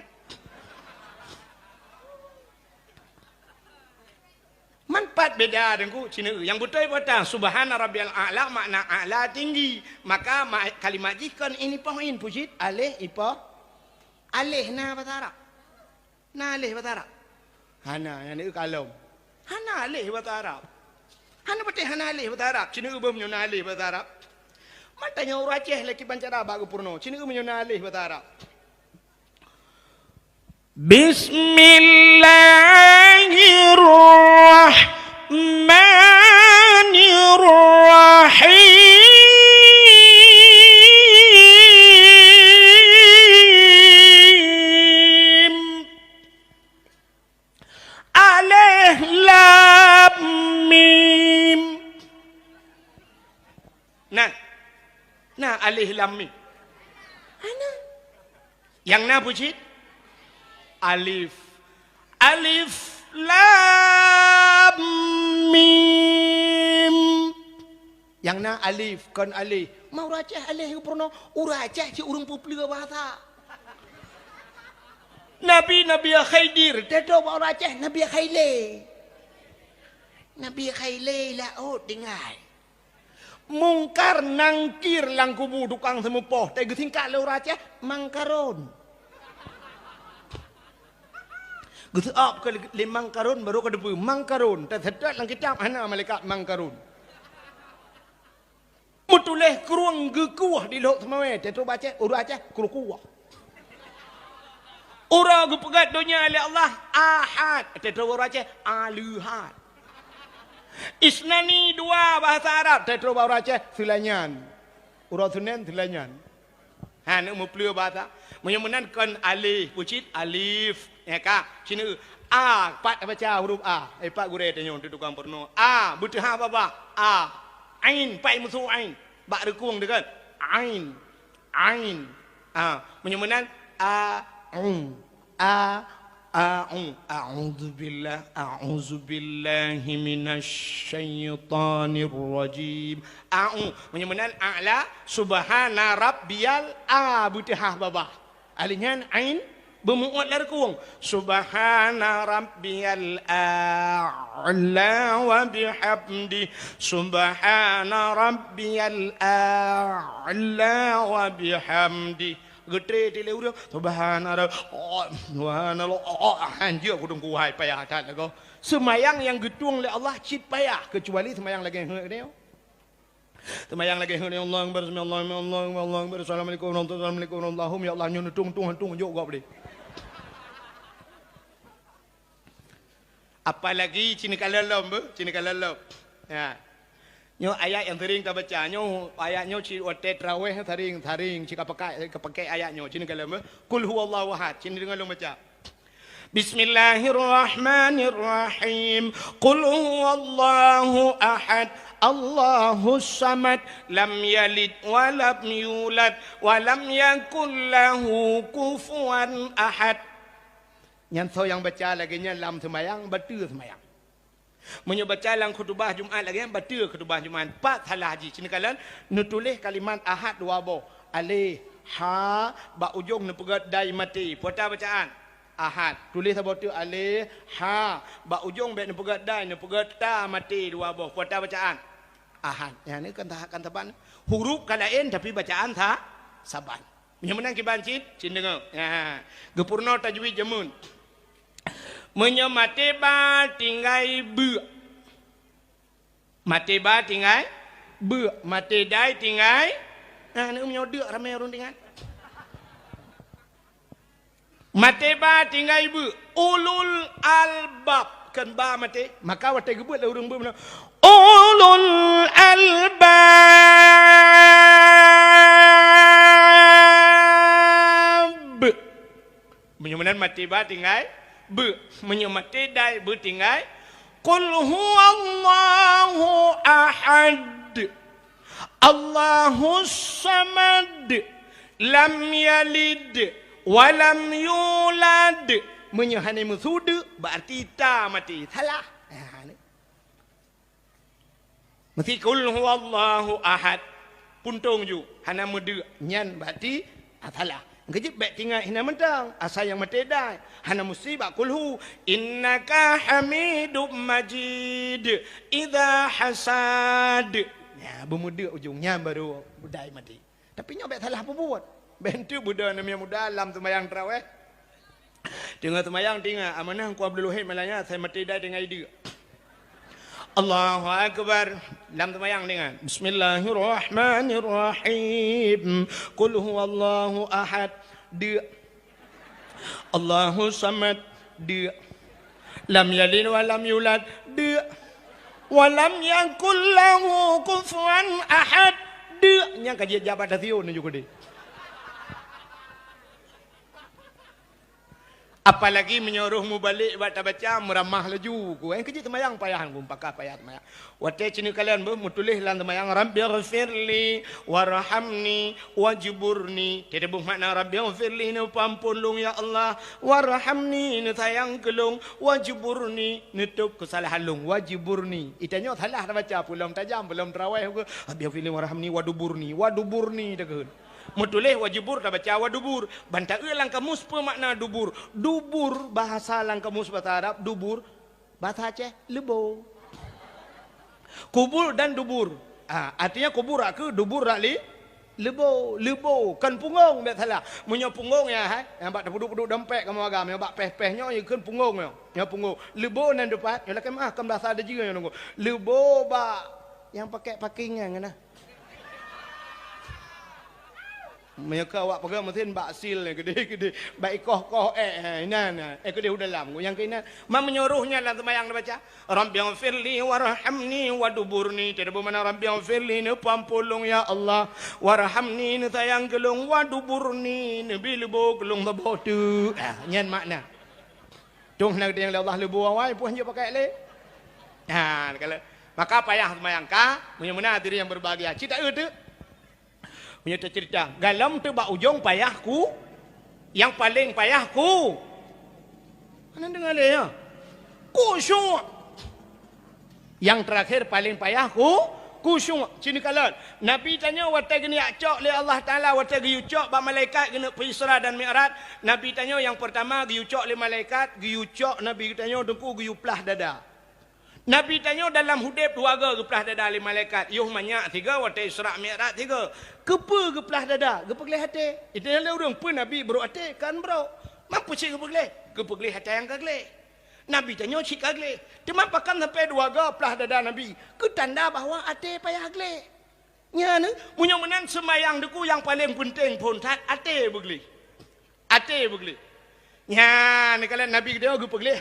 manfaat beda dengan Cina yang betul betul subhana rabbiyal a'la makna a'la tinggi maka kalimat jikan ini ipoh ain pujit alih ipoh alih na bahasa Arab na alih bahasa Arab hana yang itu kalom hana alih bahasa Arab hana betul hana alih bahasa Arab Cina ubah menyuna alih bahasa Arab matanya orang Aceh lagi pancara bagu purno. Cina menyuna alih bahasa Arab. Bismillahirrahmanirrahim. Nah alif lam mim. Ana. Yang na pucit? Alif. Alif lam mim. Yang na alif kon alif. Mau racah alif purno uracah ci urang pupli bahasa. Nabi Khaidir teto mau racah Nabi Khaile. Nabi Khaile lah dengar. Mungkar nangkir lang kubu tukang semupoh teh tingkat le racah mangkaron. Gitu up ke limang karun baru ke debu mangkarunแต่sedot lang kitab hana malaikat mangkarun. Mutuleh keruang gekuah di lok semawe teto baca uraca kurukuah. Ura gepegat dunia oleh Allah ahad teto uraca aluhad. Isnani dua bahasa Arab teto uraca silanyan. Ura sunan silanyan. Ha nak muplu bahasa menyemunan kon alif pucit alif ya kak sini a pat baca huruf a pak gure tanya untuk tukang porno a butuh apa a ain pai musuh ain bak rekung dekat ain menyemunan a'udzu billahi minasyaitonir rajim menyemunan a'la subhana rabbiyal butuh baba alinyan ain bermuat dari kuang subhana rabbiyal a'la wa bihamdi subhana rabbiyal a'la wa bihamdi getre tile udah subhanallah anjir aku dong kuai payah tak lagu semayang yang getuang oleh Allah cip payah kecuali semayang lagi dia semayang lagi dia Allah assalamualaikum ya Allah nyu tung jok gua boleh. Apalagi cini kalalom ya nyo ayat yang sering kita baca nyo ayatnya ci otet raweh sering cika pakai ayatnya cini kalalom kul huwallahu ahad cini dengan lo baca Bismillahirrahmanirrahim qul huwallahu ahad Allahus samad lam yalid wa lam yulad wa lam yakul lahu kufuwan ahad. Nyanto yang baca lagi nya lam semayang betul semayang. Menyo baca lang khutbah Jumaat lagi betul khutbah Jumaat. Pak salah haji sini kalian nutulis kalimat ahad dua bo. Alif ha ba ujung ne pegat dai mati. Pota bacaan ahad. Tulis sabotu alif ha ba ujung be ne pegat dai ne pegat ta mati dua bo. Pota bacaan ahad. Ya ni kan taban huruf kalain tapi bacaan saban. Menyemenang kibancit cin dengar. Ya. Gepurno tajwid jamun. Menyematiba tinggai bu. Matiba tinggai bu. Matidai tinggai. Nah, ini menyodok ramai orang dengan. Matiba tinggai bu. Ulul albab. Kan ba mati. Maka watai gebut lah orang bu. Ulul albab. Menyematiba matiba tinggai bu menyemati dai bu tinggai qul huwallahu ahad Allahus samad lam yalid wa lam yulad menyahani musudu berarti ta mati salah mesti qul huwallahu ahad puntung ju hana mudu nyan berarti salah ngejip baik tinggal hina mentang asal yang mati dah hana musibah kulhu innaka hamidum majid idza hasad ya bermuda ujungnya baru budai mati tapi nyobek salah apa buat bentu budak namanya muda dalam sembahyang tarawih tengah sembahyang tinggal amanah ku Abdul Wahid malanya saya mati dah dengan ide Allahu Akbar dalam sembahyang dengan Bismillahirrahmanirrahim qul huwallahu ahad dia Allahu samad dia lam yalid wa lam yulad dia wa lam yakul lahu kufuwan ahad dia nya kaji jabat tasiun juga dia Apalagi menyuruhmu balik buat baca meramah laju ku. Yang kerja temayang payahan ku pakai payah temayang. Watai cini kalian mu tulis lan temayang Rabbighfirli warhamni wajburni. Tidak buh makna Rabbighfirli ni pampun lung ya Allah, warhamni ni sayang kelung, wajburni nutup kesalahan lung, wajburni. Itanya salah baca pulang tajam belum terawih ku. Rabbighfirli warhamni waduburni dekeun. Mutulih wajibur dah baca wadubur. Bantah lang kamus apa makna dubur? Dubur bahasa lang kamus bahasa Arab, dubur bahasa Aceh lebo. Kubur dan dubur. Artinya kubur ke dubur rakli lebo kan punggung biar salah. Munyo punggung ya yang bak duduk dompet kamu agam yang bak peh-pehnya ya kan punggung ya punggung. Lebo nan depan ya lakem kan bahasa ada juga yang nunggu. Lebo bak yang pakai pakingan ngana. Mereka awak pegang mesin baksil gede-gede baik koh inan gede udah dalam yang kena mam menyuruhnya dalam sembahyang baca Rabbighfirli warhamni waduburni tidak bermakna Rabbighfirli ni pampulung ya Allah warhamni ni sayang gelung waduburni ni bilbo gelung tabo tu nyen makna tung nak yang Allah lebu awai pun je pakai le kalau maka payah sembahyang ka menyemuna diri yang berbahagia cita itu punya cerita galam tu bak ujung payahku yang paling payahku mana dengar le ya khusyuk yang terakhir paling payahku khusyuk sini kalan Nabi tanya watai gini acok le Allah Taala watai gi ucok bak malaikat kena Isra dan Mi'raj Nabi tanya yang pertama gi ucok le malaikat gi ucok Nabi tanya dengku gi uplah dada Nabi tanya dalam hudib dua ga geplah dada li malaikat. Yuh banyak tiga watai Isra Mi'raj tiga. Kepa geplah dada, gepa gelih hati. Itu yang orang pun Nabi bro hati kan bro. Mampu sih gepa gelih? Gepa gelih hati yang kagelih. Nabi tanya sih kagelih. Cuma pakan sampai dua ga plah dada Nabi. Ketanda bahawa hati payah gelih. Nya ne, punya menan semayang deku yang paling penting pun tat hati begelih. Hati begelih. Nya ne kalau Nabi dia gepa gelih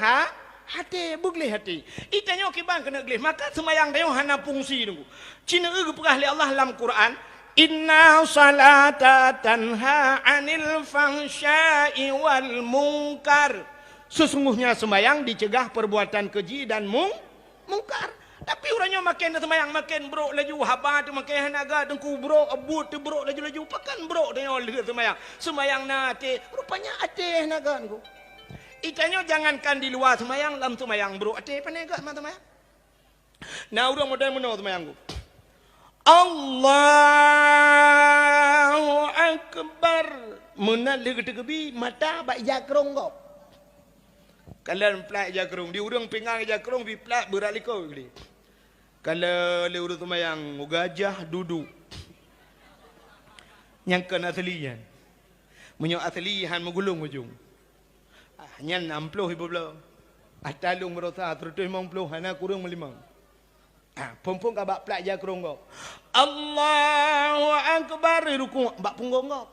hati beglih hati itanya kiban kena gelih maka semayang dia hana fungsi nunggu cina perah li Allah dalam Quran inna salata tanha anil fahsya'i wal munkar sesungguhnya semayang dicegah perbuatan keji dan mungkar tapi orangnya makin semayang makin bro laju haba tu makin hanaga dengku bro abut tu bro laju pakan bro dia oleh semayang nate rupanya ate hanaga nunggu itanya jangankan di luar semayang dalam semayang bro ate penegak temayang nah urang modal meno semayang Allahu akbar menal degebi mata bak jakrong kau kalian plak jakrong di urang pingang jakrong bi plak beraliko gede kalau le urang semayang gajah duduk yang kena aslian menyo aslihan menggulung ujung nyan 60 ibu belah atalung merosa 150 hana kurang melimang pompong ka bak plak jakrong kau Allahu akbar ruku bak punggung kau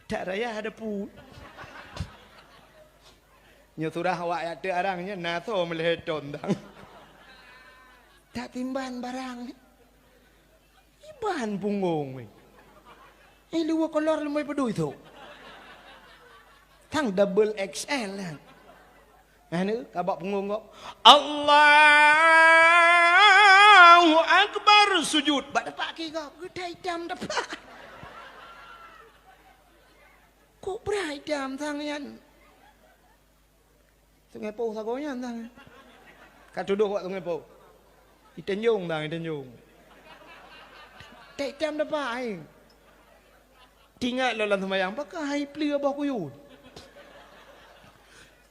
tak raya ada pu nya surah awak ada arangnya naso meleton dang tak timban barang iban punggung we luar kolor lemai pedui tu thang double XL lah. Anu kabak punggung kau. Allahu akbar sujud. Bak dapat ki kau. Gedai hitam dapat. Kok berai hitam tangan. Sungai Pau sagonya tang. Kat duduk kat Sungai Pau. Itenjung tang itenjung. Tak hitam dapat ai. Tinggal dalam sembahyang pakai plea bah kuyut.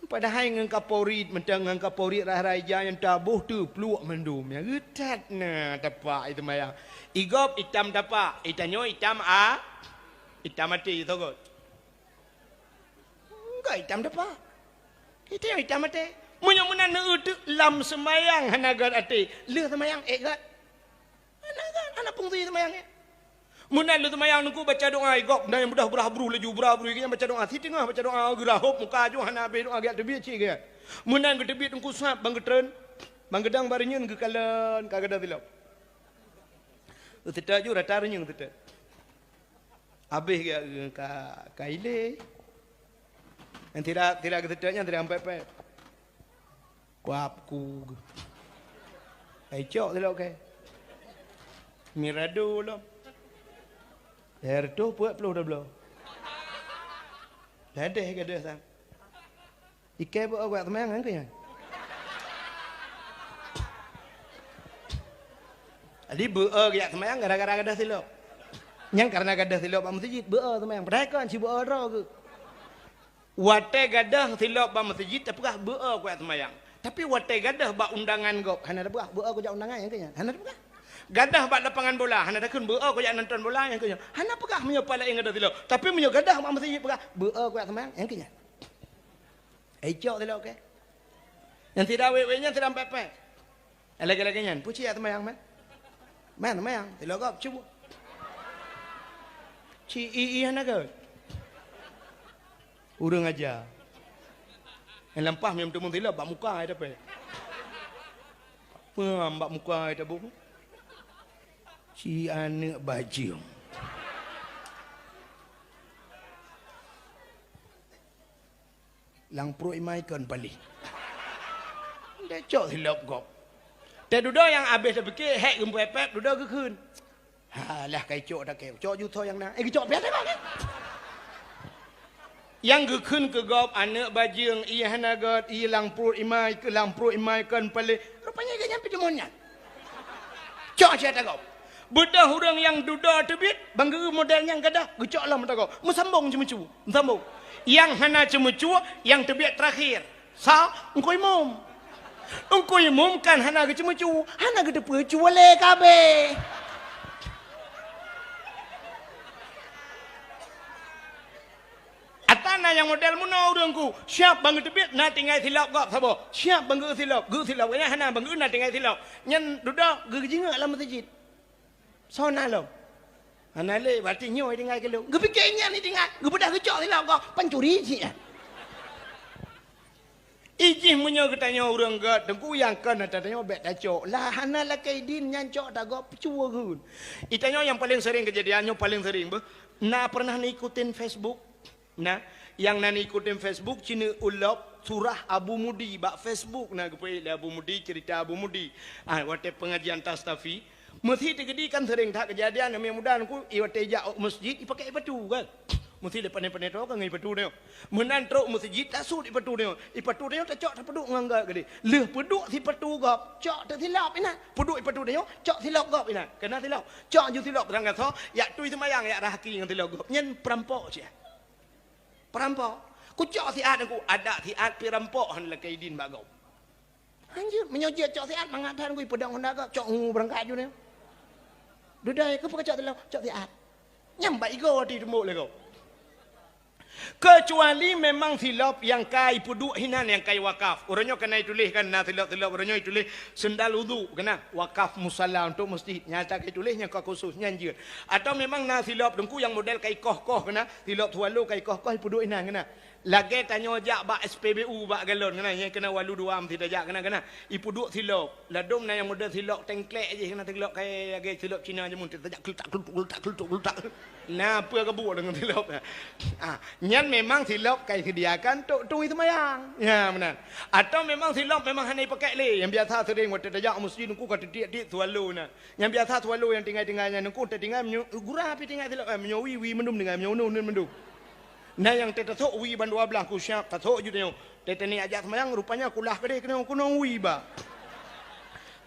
Padahal dengan Kapolri mentang dengan Kapolri raja yang tabuh tu peluk mendum ya getat na tapak itu mayang igop hitam tapak itanyo hitam hitam mati tu kot enggak hitam tapak itu yang hitam mati munyo-munan neutu lam semayang hanagat ati le semayang gat hanagat ana fungsi semayang Munan lu temayang nunggu baca doa igok dan yang mudah berabru laju berabru yang baca doa si tengah baca doa gerahop muka jo hana be doa agak tebi ci ge munan ke tebi nunggu sap bang getren bang gedang barinyeun ke kalen kagada tilap teta ju rata renyeng teta habis ge ka kaile Yang tidak ketidaknya tidak sampai kuapku. Cok tidak oke. Mirado lo. Herdo buat pelu dah belum. Ladeh ke dia sang. Ikai buat awak teman kan kaya. Adi buat ke teman gara-gara gadah silap. Yang karena gadah silap pak masjid buat teman. Mereka si buat orang ke. Wate gadah silap pak masjid tapi kah buat ke teman. Tapi wate gadah bak undangan gop. Hana ada buat ke undangan yang kaya. Hana ada buat. Gadah bak lapangan bola, hana dah kun beau ko jak nonton bola yang kenya. Hana pegah menyo pala ing gadah tilo. Tapi menyo gadah mak masjid pegah beau ko teman yang kenya. Ejok tilo ke. Yang tidak wewe-nya tidak pepe. Lagi-lagi nyan, puci ya teman yang man. Man teman yang tilo ko cuba. Ci i hana ke. Urang aja. Yang lempah minum temu tilo bak muka ada pe. Bak muka ada bu. Si anak bajing. Lang pro imaikan balik. Dia cok silap kop.แต่ดูดยังอาเบสไปเก้แหกอึมแป๊บดูดก็คืนlah kai cok dah kai cok juta yang na cok biasa kan yang keคืนke gop anak bajing iya hanagat iya lang pro imai ke lang pro imaikan balik rupanya dia nyampe demonnya cok siapa gop Budak orang yang duda terbit, bangga modelnya gadah, gecok lah mata kau. Musambung cemu-cemu, musambung. Yang hana cemu-cemu, yang terbit terakhir. Sa, engkau imum kan hana cemu-cemu, hana gede pecu le kabe. Atana yang model muno orangku, siap bangga terbit, na tinggal silap kau, sabo. Siap bangga silap, gu silap, kaya hana bangga na tinggal silap. Nyan duda, gu jingak lah masjid. Sona lo. Anale berarti nyoy dengan ke lo. Gepikirnya ni dengan. Gebedah kecok ni lah kau. Pancuri je. Ijih munyo ketanya orang gat. Tengku yang kan tanya bet dacok. Lah hana lah kaidin nyancok tak kau pecua kun. Itanya yang paling sering kejadiannya paling sering be. Na pernah ngikutin Facebook. Nah, yang na ngikutin Facebook cina ulap surah Abu Mudi bak Facebook na kepai Abu Mudi cerita Abu Mudi. Waktu pengajian Tastafi. Mesti terjadi kan sering tak kejadian yang mudah aku iwat tejak masjid dipakai batu kan. Mesti depan-depan itu kan ngai batu dia. Menan truk masjid tak sud di batu dia. I batu dia tak cok tak peduk ngangga gede. Leh peduk si batu gap. Cok tak silap ina. Peduk i batu dia cok silap gap ina. Kena silap. Cok ju silap berangkat so. Ya tui semayang ya rahaki dengan silap gap. Nyen perampok cia. Perampok. Ku cok si ad aku ada si ad perampok han la kaidin bagau. Anjir menyojit cok si ad mangatan ku pedang honda gap. Cok berangkat ju dia. Dudai ke pekacak telah cak tiat. Nyambai go di remuk le kau. Kecuali memang silap yang kai puduk hinan yang kai wakaf. Orangnya kena tulis kan na silap-silap orangnya tulis sendal wudu kena wakaf musalla untuk masjid. Nyata kai tulisnya kau khusus nyanjir. Atau memang na silap dengku yang model kai koh-koh kena silap tualu kai koh-koh puduk hinan kena. Lagi tanya jak bak SPBU bak galon kena yang kena walu dua am tidak jak kena ipu duk silap ladum na yang model silap tengklek je kena silap kai lagi silap Cina je mun tidak kelutak nah apa kebu dengan silap nyan memang silap kai sediakan tok itu mayang ya benar atau memang silap memang hanya pakai le yang biasa sering waktu tajak masjid ku kata dia tualu na yang biasa tualu yang tinggal-tinggalnya ku tinggal gurah api tinggal silap menyowi mendum dengan menyono mendum. Nah yang tetetok wi ban 12 ku syak tetok ju dia. Tete ni ajak semayang rupanya kulah kede kena kuno wi ba.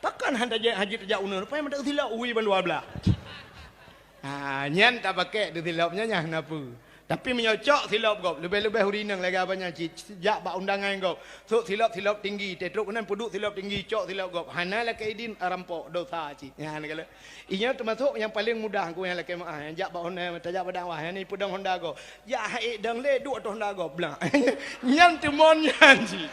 Takkan handa haji tajak una rupanya mendak silap wi ban 12. Nyan tak pakai tu silapnya nyah napa. Tapi menyocok silap kau. Lebih-lebih hurinang lagi apanya jak bak undangan kau. So silap tinggi, tetruk kenan puduk silap tinggi, cok silap kau. Hana lah kaidin rampok dosa ci. Ya kala. Inya termasuk yang paling mudah aku yang laki yang jak bak Honda tajak padang wah ni pedang Honda kau. Ya haik dang le duk atau Honda kau belang. Nyan temon nyan ci.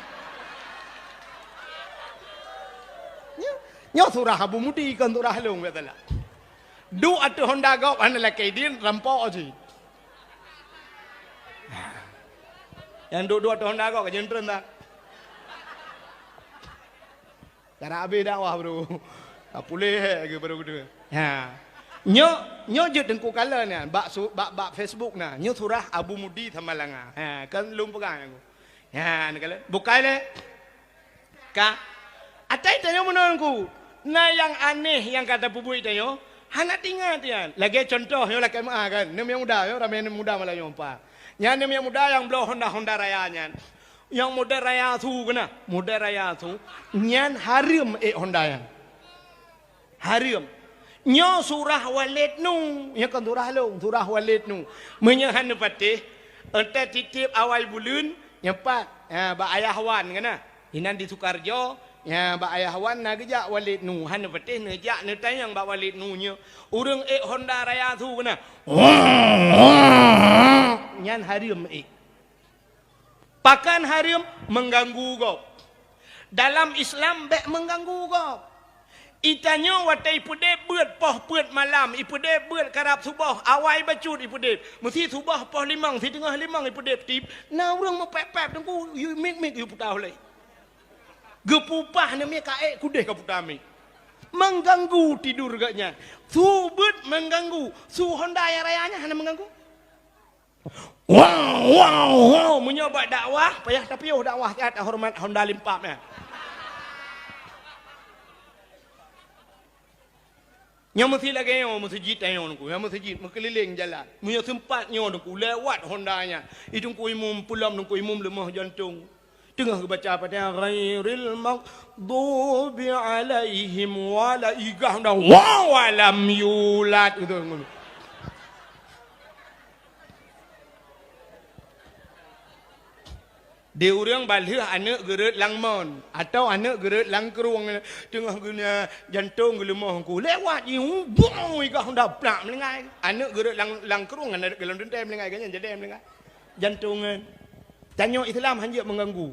Nyo surah Abu Mudi kan surah long betala. Duk atau Honda kau hana lah kaidin rampok ci. Yang dua-dua tahun dah kau kejentren tak? Cara habis dakwah bro. Tak boleh ke baru kedua. Ya. Nyo je dengku kala ni bak Facebook na nyo surah Abu Mudi Thamalanga. Kan lum pegang aku. Ni kala bukai le. Ka atai tanyo menonku. Na yang aneh yang kata pubui tanyo. Hana tinggal tian. Lagi contoh yo laki kan. Nem yang muda yo ramai nem muda malah yo pa. Nya nem yang muda yang blow Honda Raya nyan. Yang muda Raya tu kena. Muda Raya tu nyan harim Honda yang. Harim. Nyo surah Walid nu, nya kan surah Walid nu. Menyahan patih, ente titip awal bulan, nyepat, ba ayah wan kana. Inan di Sukarjo, ya ba ayah wan na gejak Walid nu, han patih nejak ne tayang ba Walid nu nya. Urang Honda Raya tu kana. Nyan harim Pakan harim mengganggu kau. Dalam Islam bek mengganggu kau. Itanyo watai ipude beut poh beut malam ipude beut karab subah awai bacut ipude mesti subah poh limang si tengah limang ipude tip na urang mepep tengku mik yu putah lei gepupah ne me kaek kudeh ka putami mengganggu tidur gaknya su beut mengganggu su Honda rayanya hana mengganggu wow menyoba dakwah payah tapi yo dakwah tiat hormat Honda limpap ya. Yang mesti lagi yang masjid yang aku, yang masjid mengkeliling jalan, punya tempat yang aku lewat Hondanya, itu aku imum pulam, aku imum lemah jantung, tengah baca pada ghairil maghdubi alaihim wala igah dah walam yulad itu. Dia orang balik anak gerat langmon atau anak gerat langkeruang tengah guna jantung gelemah aku lewat ni bung ikah dah plak melengai anak gerat langkeruang anak gelam dentai melengai kan jadi melengai jantungan tanya Islam hanya mengganggu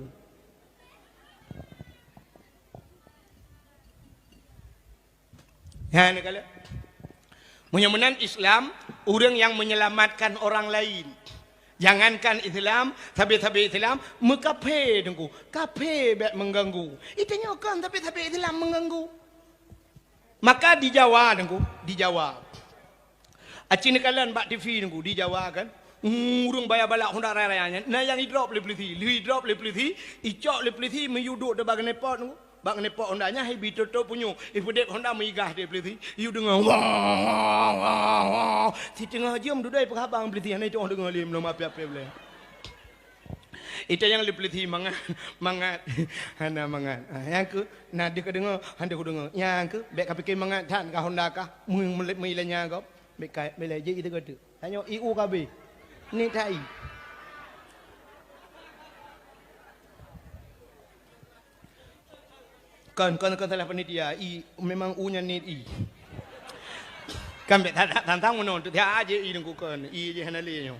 ya ni kala menyemenan Islam orang yang menyelamatkan orang lain. Jangankan Islam, tapi Islam mekape dengku, kape bet mengganggu. Itanya kan tapi Islam mengganggu. Maka dijawab dengku, dijawab. Acin kalian bak TV dengku, dijawab kan. Urung bayar balak Honda Raya. Nah yang drop le peliti, icok le peliti meyuduk de bagan nepot dengku. Bak nepot Hondanya hai bitoto punyu. Ibu Honda meigah dia peliti. You dengar wah. Si tengah jam dudai penghabang peliti hanai tu orang dengar lim nama apa boleh. Itu yang le peliti mangat. Hana mangat. Yang ke nah dia kedengar, handa ku dengar. Yang ke bek kapik mangat tan ka Honda kah? Meilanya kau. Bek kai belai je itu kata. Tanya IU KB. Ni tai. Kan salah panitia memang U-nya ni I. Kan bet tantang mono tu dia aje I dengku kan I je hana le nyo.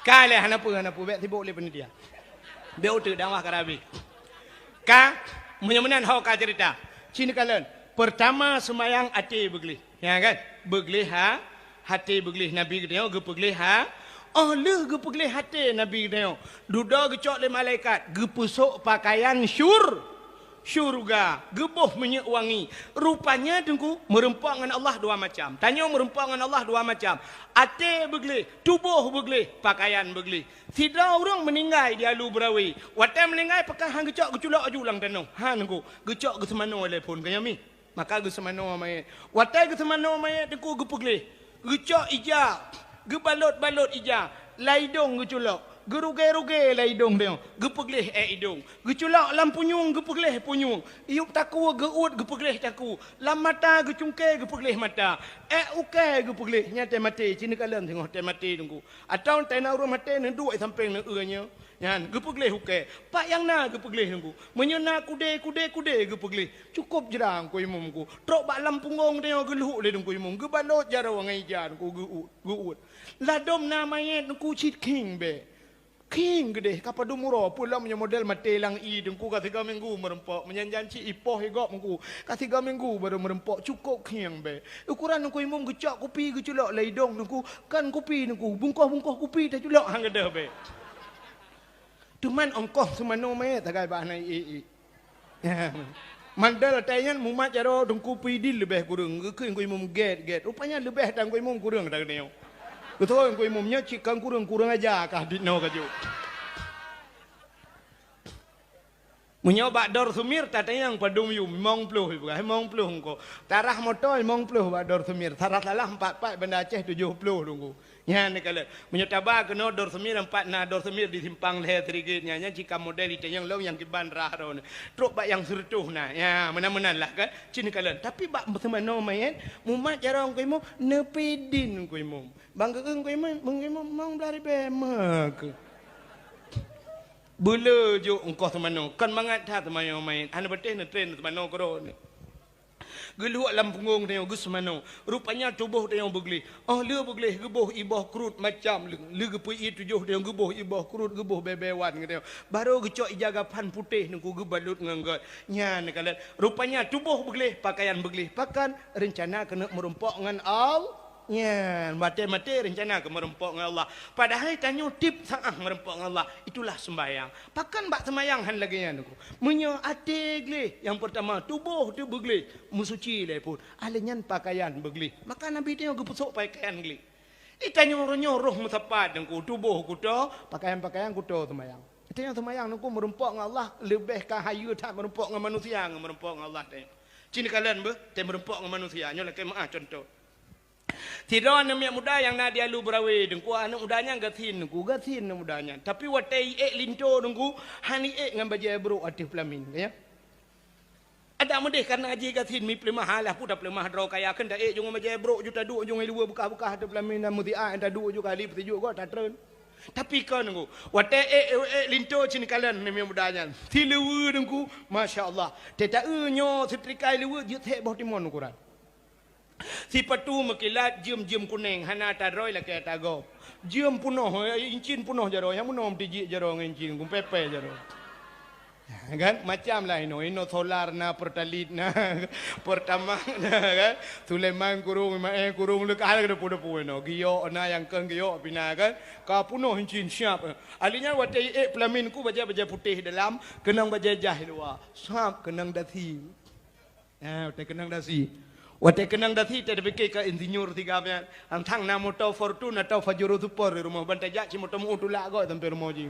Kale hana pu bet tibuk le panitia. Be utu dakwah karabi. Ka menyemenan hau ka cerita. Sini kalian. Pertama semayang ate begli. Ya kan? Begli hati begli Nabi dia ge begli oh le ge begli hati Nabi dia. Duda gecok le malaikat, ge pusuk pakaian syurga, gebuh minyak wangi. Rupanya dengku merempok dengan Allah dua macam. Tanya merempok dengan Allah dua macam. Ate begli, tubuh begli, pakaian begli. Tidak orang meninggal dia lu berawi. Watai meninggal pakai hang gecok geculak ajulang tanong. Han dengku, gecok ge semano telefon kaya mi. Maka ge semano mayat. Watai ge semano mayat dengku ge begli. Gecok ija, ge balot ija, laidong geculak. Geruge-ruge lah hidung dia. Gepegleh hidung. Geculak lam punyung, gepegleh punyung. Iup taku geut, gepegleh taku. Lam mata gecungke, gepegleh mata. Uke gepegleh. Nyata mati. Cina kalian tengok teh mati tunggu. Atau teh na urang mati nan dua sampai nan eanya. Yan gepegleh uke. Pak yang na gepegleh tunggu. Menyena kude gepegleh. Cukup jerang ko imumku. Trok bak lam punggung dia geluh le tunggu imum. Gebalot jara wangai jar ko geut. Ladom namanya tunggu chit king be. King gede kapadu muro pula punya model mati lang I dengku ka 3 minggu merempok menyanjanci ipoh higop mengku ka 3 minggu baru merempok cukup king be ukuran dengku imum gecak kopi geculok laidong dengku kan kopi dengku bungkoh kopi tak culok hang gede be tuman ongkoh semano me tagai bah nai Mandal tayangan mumat jaro dengku pidil lebih kurang. Ke ngui mum get. Rupanya lebih dan ngui mum kurang dah neo. Betul ngui mumnya cikang kurang aja kah di neo kaju. Menyoba dor sumir tatayang padum yu mong pluh bukan mong pluh engko. Tarah motor mong pluh ba dor sumir. Tarah salah 4 benda Aceh 70 tunggu. Nya ni kala menyotaba kena dor sumir 4 na dor sumir di simpang leher sedikit nya jika model itu yang long yang kiban rah ron. Truk bak yang sertuh na. Ya menan-menan lah kan. Cini kala tapi bak semano main mumat jarang ko mo nepidin ko mo. Bangga ko mo mong blari bemak. Bula jo engkau semano kan mangat tha semano main ana betih na train semano koro ni geluak lam punggung tengok gus semano rupanya tubuh tengok begli le begli gebuh ibah krut macam le gepui tujuh tengok gebuh ibah krut gebuh bebewan tengok baru gecok ijaga pan putih nungku gebalut nganggot nya ni kala rupanya tubuh begli pakaian begli pakan rencana kena merumpok ngan ya, mati-mati rencana ke merempok dengan Allah. Padahal tanya tip saah merempok dengan Allah. Itulah sembahyang. Pakan bak sembahyang han lagi yang aku. Menyo ate gle. Yang pertama tubuh tu begli. Musuci le pun. Alenyan pakaian begli. Maka Nabi tengok gepusuk pakaian gle. Itanya orangnya roh mutapat aku. Tubuh ku to, pakaian-pakaian ku to sembahyang. Itanya sembahyang aku merempok dengan Allah lebih kahayu tak merempok dengan manusia, merempok dengan Allah tengok. Cini kalian be, te merempok dengan manusia. Nyolah ke maah contoh. Tidak ada muda yang nak dia lu berawe dengku anak mudanya gatin mudanya tapi watai linto dengku hani ngan baje bro atif pelamin ya ada mudeh karena aji gatin mi pelemah halah pun dah pelemah draw kaya kan dah jung baje bro juta du jung dua buka-buka ada pelamin dan mutia anda du juga kali petuju go tak tren tapi kan dengku watai linto cin kalian ni mudanya tilewu dengku masya-Allah teta nyo setrikai lewu jut he boh timon ukuran si patu makilat jam kuning hana taroi la ke tago jam punoh incin punoh jaro yang munom tiji jaro incin kum pepe jaro kan macam lah ino solar na pertalit na pertama kan Sulaiman kurung kurung le kala ke puno puno gio na yang keng gio pina kan ka punoh incin siap alinya watai pelamin ku baja putih dalam kenang baja jah luar sap kenang dasi watai kenang dasi watai kenang dati tak fikir ke insinyur tiga punya antang na motor Fortune atau Fajro Super di rumah bantai jak cuma motor utula kau sampai rumah ji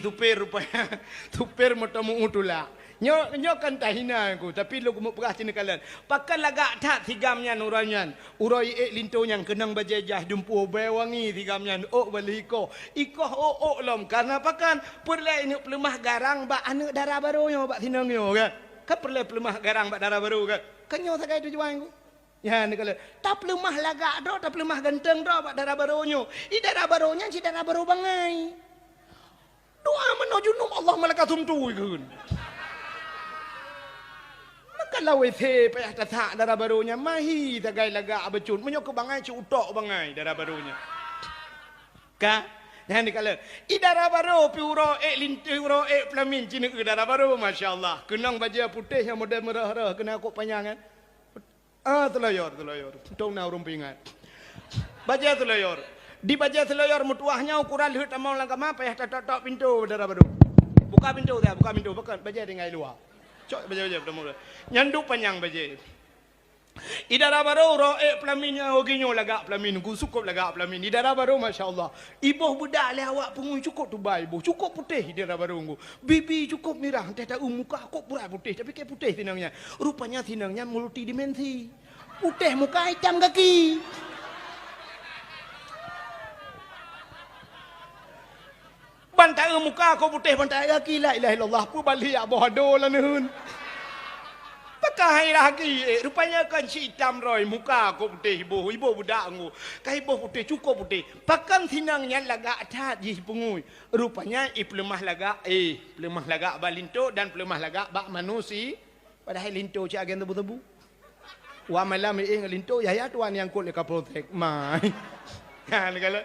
super rupanya super motor utula nyo kan tahina aku tapi lu kumuk perah cina kalian pakan lagak tak tigamnya nuranyan uroi linto yang kenang bajajah jumpu bewangi tigamnya baliko ikoh lom karena pakan perle ini pelemah garang bak anak darah baru nyo bak tinang nyo kan kan perlu pelemah garang bak darah baru kan kenyo sakai tujuan ku ya ni kala tak pelemah lagak do tak pelemah genteng do bak darah barunya i darah barunya si darah baru bangai doa menuju num Allah malakatum tu kan maka lawe the payah tak darah barunya mahi sakai lagak becun menyo ke bangai ci utok bangai darah barunya ka yang ni kala idara baru piuro linturo pelamin cina idara baru masya-Allah kenang baja putih yang model merah-merah kena kok panjangan telayar tong na rumpingan baja telayar di baja telayar mutuahnya ukuran lihat amau langkama payah tok pintu idara baru buka pintu bukan baja dengan luar cok baja bertemu nyandu panjang baja idara baru pelaminnya oginyo lagak pelamin ku cukup lagak pelamin idara baru masya-Allah ibuh budak le awak pungui cukup tu bai ibuh cukup putih idara baru ku bibi cukup merah teh tahu muka kok pura putih tapi kayak putih tinangnya rupanya tinangnya multidimensi putih muka hitam kaki bantai muka kok putih bantai kaki la ilaha illallah pu balik abodo lah neun pakai lagi rupanya kan si hitam roy muka ko putih ibu budak ngu kai ibu putih cukup putih pakan sinangnya lagak tat ji pungui rupanya pelemah lagak balinto dan pelemah lagak bak manusi padahal linto ci agen tebu-tebu wa malam linto ya tuan yang kul ka protect mai kan kalau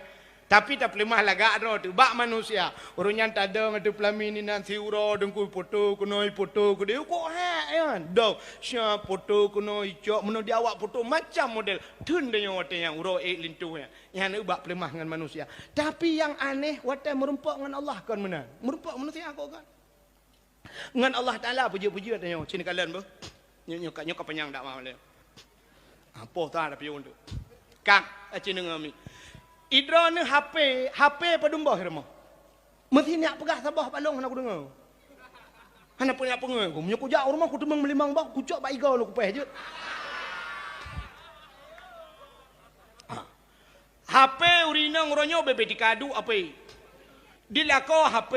tapi tak pelemah lagak ro tu bak manusia urunyan tadang ada pelamin ni nanti uro dengku foto kuno dia kok kan dong sia foto kuno icok meno dia awak foto macam model tun dia wate yang uro lintu yang ni bak pelemah dengan manusia tapi yang aneh wate merumpok dengan Allah kan mana merumpok manusia kok kan Ngan Allah Taala puja-puja tanya sini kalian ber. Nyok penyang dak mau le. Apa ta ada pion tu. Kang cina ngami. Idra ni HP padumbah remah. Mesti nak pegah sabah balong nak aku dengar. Hana punya pengen aku. Punya kujak rumah aku temang melimang bah. Kucak baik kau lu kupeh je. HP urina ngoronyo bebe dikadu apa? Dilako HP.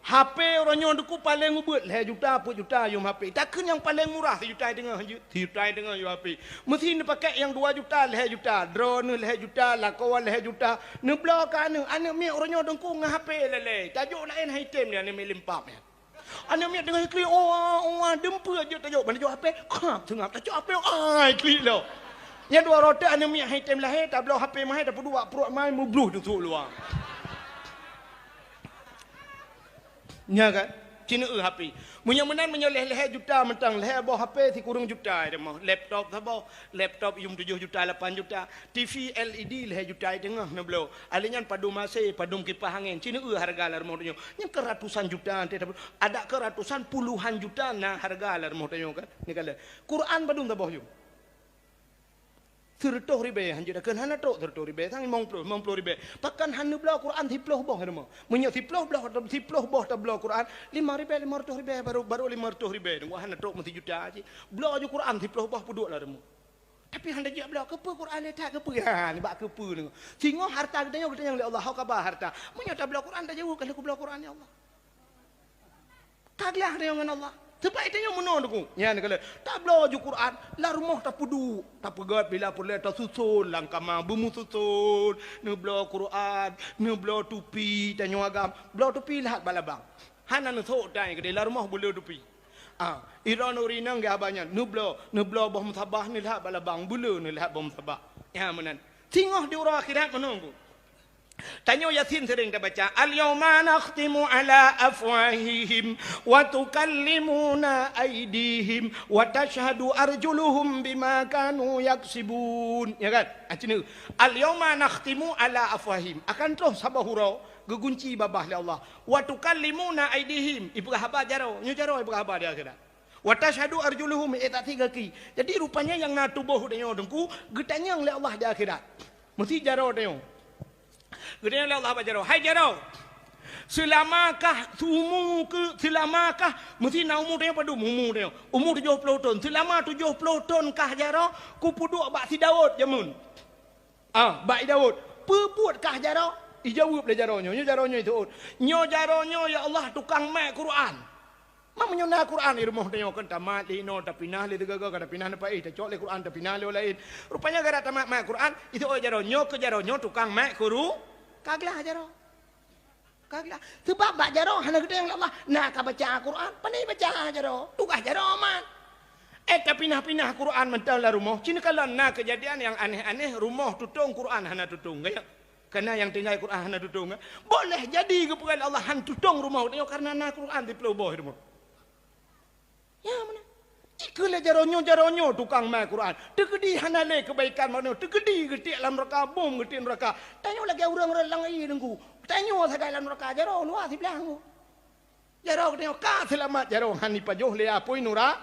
HP orangnya duku paling ubut lah juta apa juta yum HP. Takkan yang paling murah sejuta tengah je. Sejuta tengah yum HP. Mesti ni pakai yang 2 juta lah juta. Drone lah juta, lakawan lah juta. Ni belakang ni anak mi orangnya dengku ngah HP lele. Tajuk lain item ni anak mi limpap ni. Anak mi dengan klik dempa je tajuk. Mana tajuk HP? Kap tengah tajuk HP. Klik lo. Yang 2 roda anak mi item lah tak belah HP mahal tak perlu buat perut mai mubluh tu luar. Nya kan? Cina HP. Munyamunan menyoleh leher juta mentang leher bawah HP si kurang juta dia mah. Laptop sabau, laptop yum 7 juta 8 juta. TV LED leher juta tengah na belo. Alinyan padum masih padum kipas angin. Cina harga lah rumah dia. Nya ke ratusan juta ada ke ratusan puluhan juta nah harga lah rumah dia kan. Ni kala. Quran padum sabau yum. 30 ribu hanjir dah kan hana tok 30 ribu sang 50 ribu pakan hana belah Quran 30 boh nama munyak 10 boh tak belah Quran 5 ribu baru 500 ribu ngah hana tok mesti juta aje belah je Quran 10 boh puduk lah demo tapi handa je belah kepe Quran letak kepe ha ni bak kepe ni singo harta gedanya oleh Allah hau kabar harta munyak tak belah Quran dah jauh kalau ku belah Quran ya Allah kaglah dengan Allah. Sebab itu yang menang aku. Ya ni kalau tak belajar Quran, lah rumah tak pudu, tak pegat bila boleh tak susun, langkah bemu susun, ni belajar Quran, ni belajar tupi, tanya agam, belajar tupi lihat balabang. Hana ni sok dah, kedai lah rumah boleh tupi. Iran urina enggak banyak, ni belajar bah musabah ni lihat balabang, boleh ni lihat bah musabah. Ya menan. Tengok di orang akhirat menang aku. Tanya Yasin sering kita baca al-yawma nakhtimu ala afwahihim wa tukallimuna aydihim wa tashhadu arjuluhum bima kanu yaksibun ya kan acina al-yawma nakhtimu ala afwahihim akan terus sabahura gegunci babah li Allah wa tukallimuna aydihim ibu khabar jaro nyu jaro ibu khabar dia kira wa tashhadu arjuluhum tak tiga ki jadi rupanya yang na tubuh dia dengku getanya li Allah di akhirat mesti jaro dia Kemudian Allah berjaro, hai jaro. Selamakah selamakah mesti nak umur dia padu umur dia. Umur 70 tahun. Selama 70 tahun kah jaro ku puduk bak si Daud jamun. Bak Daud. Pebuat kah jaro? Ijawab le jaronyo. Nyo jaronyo itu. Nyo jaronyo ya Allah tukang mak Quran. Mak menyona Quran di rumah dia kan tamat lino tapi nah le degaga kada pinah apa tak cok le Quran tapi nah le lain. Rupanya gara tamat mak Quran itu jaronyo ke jaronyo tukang mak kaglah jaro. Kaglah. Sebab bak jaro hana gede yang Allah. Nak ka baca Quran, pandai baca jaro. Tugas jaro aman. Tak pinah-pinah Quran mental lah rumah. Cina kalau nak kejadian yang aneh-aneh rumah tutung Quran hana tutung gaya. Karena yang tinggal Quran hana tutung. Boleh jadi kepada Allah han tutung rumah dia karena nak Quran di pelubah rumah. Ya mana? Ikalah jaronyo tukang mai Quran. Tegedi hanale kebaikan mana? Tegedi getik dalam neraka bom getik neraka. Tanya lagi orang langai dengku. Tanya segala dalam neraka jaro luar si belang. Jaro tengok ka selamat jaro hani pajoh le apoi nura.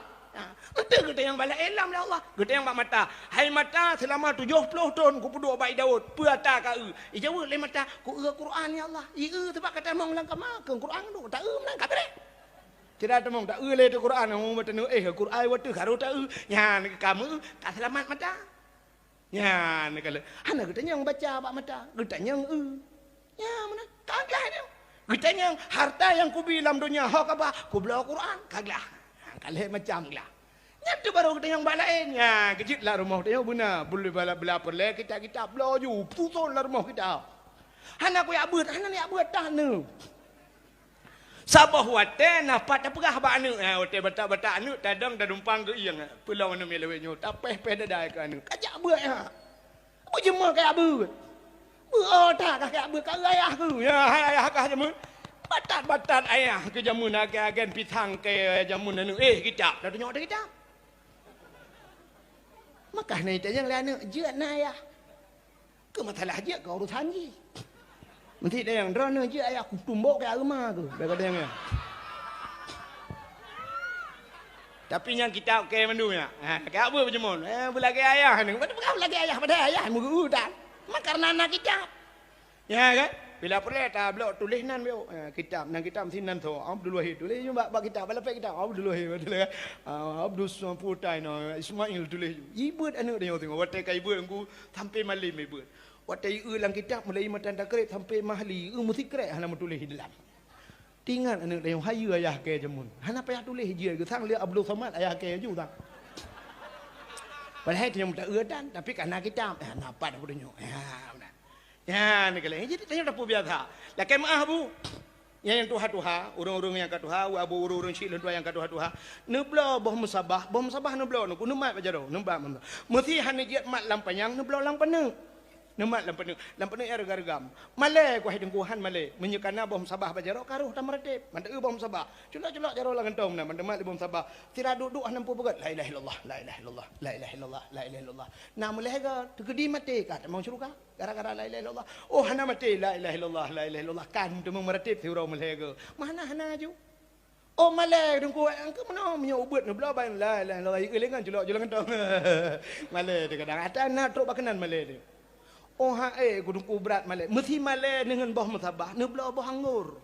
Ente getik yang bala elam le Allah. Getik yang bak mata. Hai mata selama 70 tahun ku peduk baik Daud. Puata ka jawab le mata ku Quran ya Allah. Sebab kata mong lang ka makan Quran tu tak menang ka bre. Tidak ada mong tak le tu Quran mong betenu Quran watu karo tak nya kamu tak selamat mata. Ya ni kala. Hana getanya yang baca bak mata, getanya yang Ya mana? Kaglah dia. Getanya yang harta yang ku bilam dunia hak apa? Ku belajar Quran, kaglah. Kala macam lah. Nya tu baru getanya yang bak lain. Ya kecitlah rumah dia guna boleh bala perle kita belajar ju putul lah rumah kita. Hana ku ya buat, hana ni ya buat dah ni. Sabah wate napat apakah ba anu wate bata-bata anu tadang dah numpang ke iang pulau anu melewe nyo tapeh pedadai ke anu kajak buat ha apa jema kaya bu tak kaya bu ka ayah ku ya ayah kah jema batat ayah ke jamun agen pitang ke jamun anu kita dah tengok dah kita makah ni tanya lana je na ayah ke masalah je ke urusan je Nanti dia yang drone je ayah aku tumbuk ke rumah tu. Dia kata yang Tapi yang kita ke mandunya. Kak apa macam mana? Belagi ayah ni. Bukan belagi ayah pada ayah mugu dah. Mak karena anak kita. Ya kan? Bila perlu tak blok tulis nan bio. Kitab nang kitab sinan tu. Abdul Wahid tulis juga bab kitab. Bala kitab Abdul Wahid betul kan? Abdul Putai no Ismail tulis. Ibu anak dia tengok. Watai kai ibu aku sampai malam ibu. Watai ulang kitab mulai matan tak kerek sampai mahli. Mesti kerek hana tulis dalam. Tinggal anak dia hayu ayah ke jemun. Hana payah tulis je ke sang dia Abdul Samad ayah ke ju tak. Padahal dia tak dan tapi karena kita nampak dah punya. Ya ni kali. Jadi tanya dah biasa. Lah kan maaf bu. Yang tuha-tuha, urung-urung yang katuha, abu urung-urung silun tua yang katuha-tuha. Nebla boh musabah nebla nu mat bajaro, nemba. Mesti hanya jiat mat lampanyang nebla lampane. Nemat lampane ergam. Malay ku hidung kuhan malay. Menyukana bom sabah bajaro karuh tam retip. Manda bom sabah. Culak-culak jaro langentong na manda mat bom sabah. Tira duduk nampu begat. La ilaha illallah, la ilaha illallah, la ilaha illallah, la ilaha illallah. Na mulai ga tegedi mati ka mau suruh gara-gara la ilaha illallah. Oh hana mati la ilaha illallah, la ilaha illallah kan tu meretip sira mulai ga. Mana hana ju. Oh malay dong ku angke mana menyo ubut nu bla ban la ilaha illallah ilengan culak langentong. Malay de kadang ada nak truk bakanan malay de. Oh gudung berat malay. Mesti malay dengan boh musabah. Nebla boh anggur.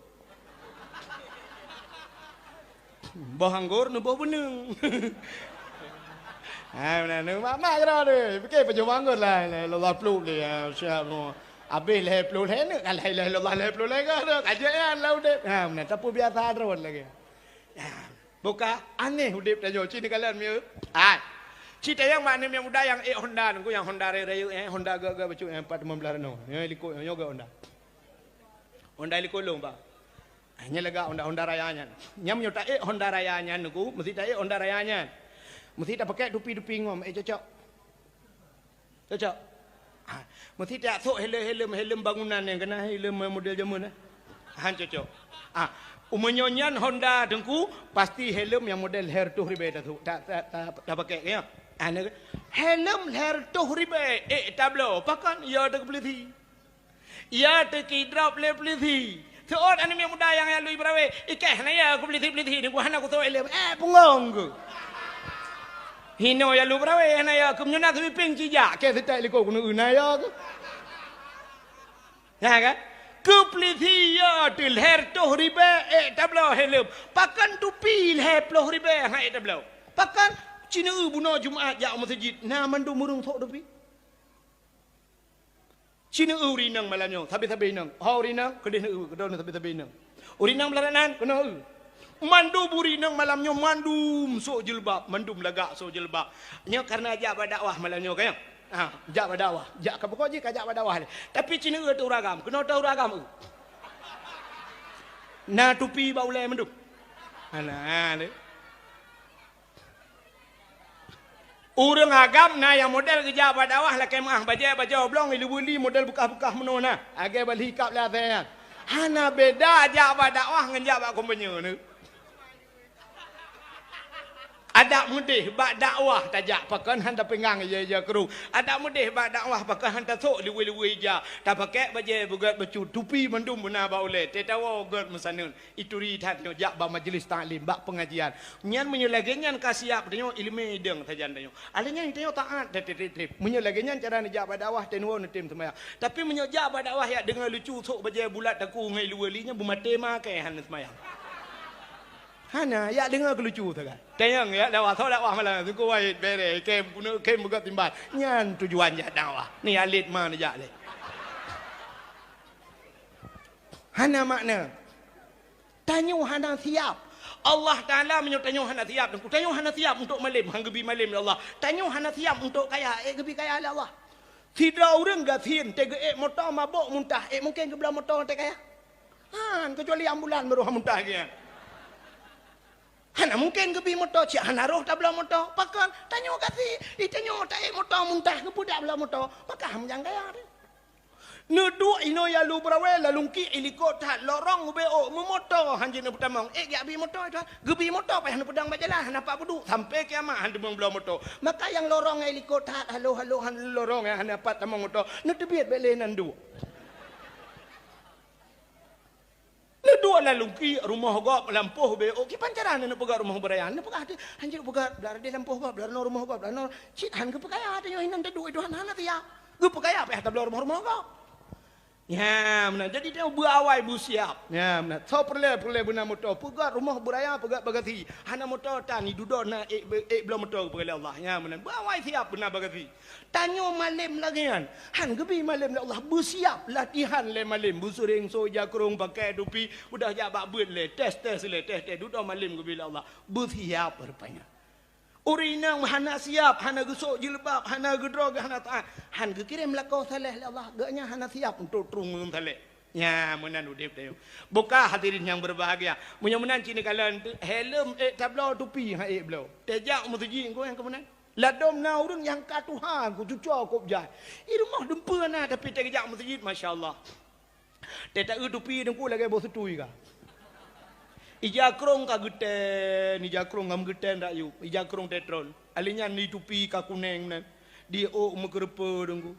Boh anggur nu boh beneng. Mana nu mak kena de. Fikir pejam anggur lah. Allah peluk dia. Siap no. Habis leh peluk leh ni. Kalau Allah leh peluk leh kan. Kajian lah udip. Mana tapi biasa terus lagi. Buka aneh udip dah jauh. Cini kalian miu. Cita yang mana yang muda yang Honda nunggu yang Honda rayu Honda gaga bacu 415 no. Ya liko yoga Honda. Honda liko long ba. Hanya lega Honda rayanya. Nyam nyota Honda rayanya nunggu mesti tak Honda rayanya. Mesti tak pakai dupi-dupi ngom cocok. Cocok. Mesti tak sok helm bangunan yang kena helm model zaman cocok. Umenyonyan Honda dengku pasti helm yang model hair tu ribe tu. Tak pakai ya. Helm hair tu ribe tablo pakan ya tak boleh thi. Ya tak drop le boleh thi. Seorang anak muda yang lui berawe ikeh na ya aku boleh thi ni ku hana ku tu helm pungong ku. Hino ya lu berawe na ya ku nyona tu ping cija ke setai liko ku na ya ku. Ya kan? Kupliti ya til her to ribe tablo helm pakan tupi her ploh ribe ha tablo pakan Cina buno Jumaat ya masjid na mandu murung thok tupi Cina urinang malamnya sabi-sabi nang urinang kedeh kedon sabi-sabi nang urinang belaranan kena mandu burinang malamnya mandum sok jilbab mandum lagak sok jilbab nya karena ajak berdakwah malamnya kaya jak berdakwah jak ke pokok je kajak berdakwah tapi Cina tu ragam kena tahu ragam na tupi bau le mandum ana ni urang agam na yang model kerja berdakwah lah kemah baca oblong ilu-uli model buka-buka menona age bali kap la saya hana beda ajak berdakwah ngan jak bak kompenya ni ada mudih bak dakwah tajak pakan hanta pengang je kru ada mudih bak dakwah pakan hanta sok liwi-liwi je tak pakai baje bugat bacu tupi mandum bena ba oleh tetawa god mesanun itu rihat nyo jak ba majlis taklim bak pengajian nyan menyelagi nyan kasiap denyo ilmu ideng tajan denyo alanya denyo taat tetep menyelagi nyan cara jak ba dakwah tenwo netim semaya tapi menyojak ba dakwah ya dengan lucu sok baje bulat taku ngai luwelinya bumate ma ke han semaya Hana, ya dengar kelucu tu kan. Tayang ya, dakwah malam tu kau wajib bere, kem buka timbal. Nyan tujuan je dakwah. Ni alit mana je le. Hana makna. Tanyo hana siap. Allah Taala menyutanyo hana siap. Tanyo hana siap untuk malim, hanggebi malim Allah. Tanyo hana siap untuk kaya, gebi kaya Allah. Tidak orang gatin, tega motor mabuk muntah. Mungkin ke belah motor tega kaya. Kecuali ambulan baru muntah dia. Hana mungkin kebi motor cik hana roh tak belah motor pakan tanyo kasih itanyo tak motor muntah ke budak belah motor pakan yang kaya nedu ino ya lu brawe la lungki iliko tak lorong beo motor hanjina pertama ya bi motor itu gebi motor payah pedang bajalah hana pak budu sampai kiamat hana belah motor maka yang lorong iliko tak halo han lorong ya hana pat tamang motor nedu biat belenan du nedu dua lalu ki rumah gop lampuh be o ki pancaran nak pegang rumah berayan nak pegang anjir pegang dar dia lampuh gop dar rumah gop dar cit han ke pekaya ada yo hinan dua itu han ya ke pekaya apa tabla rumah gop ya mana jadi dia berawai siap ya mana so perle benar motor pegang rumah beraya pegang bagasi hana motor tani duduk na belum motor perle Allah ya mana berawai siap benar bagasi tanyo malam lagi han gebi malam Allah bersiap latihan le malam busuring soja kerung pakai dupi udah jabak beut le tes duduk malam gebi Allah bersiap rupanya urina hana siap hana gesok jilbab hana gedrog hana taat han ge kirim lakau saleh Allah gaknya hana siap untuk turun saleh ya menan udip teu buka hadirin yang berbahagia munya-munan cini kalian helm tablau tupi ha blau tejak mutuji engko yang kemenan ladom na urang yang katuhan ku cucuk kop jai i rumah dempa na tapi tejak mutuji masyaallah tetak tupi dengku lagi bos setui ka ija krong ka geten ija krong ngam geten dak yu ija krong tetron alinya ni tupi ka kuneng nan di o mekerepe dengku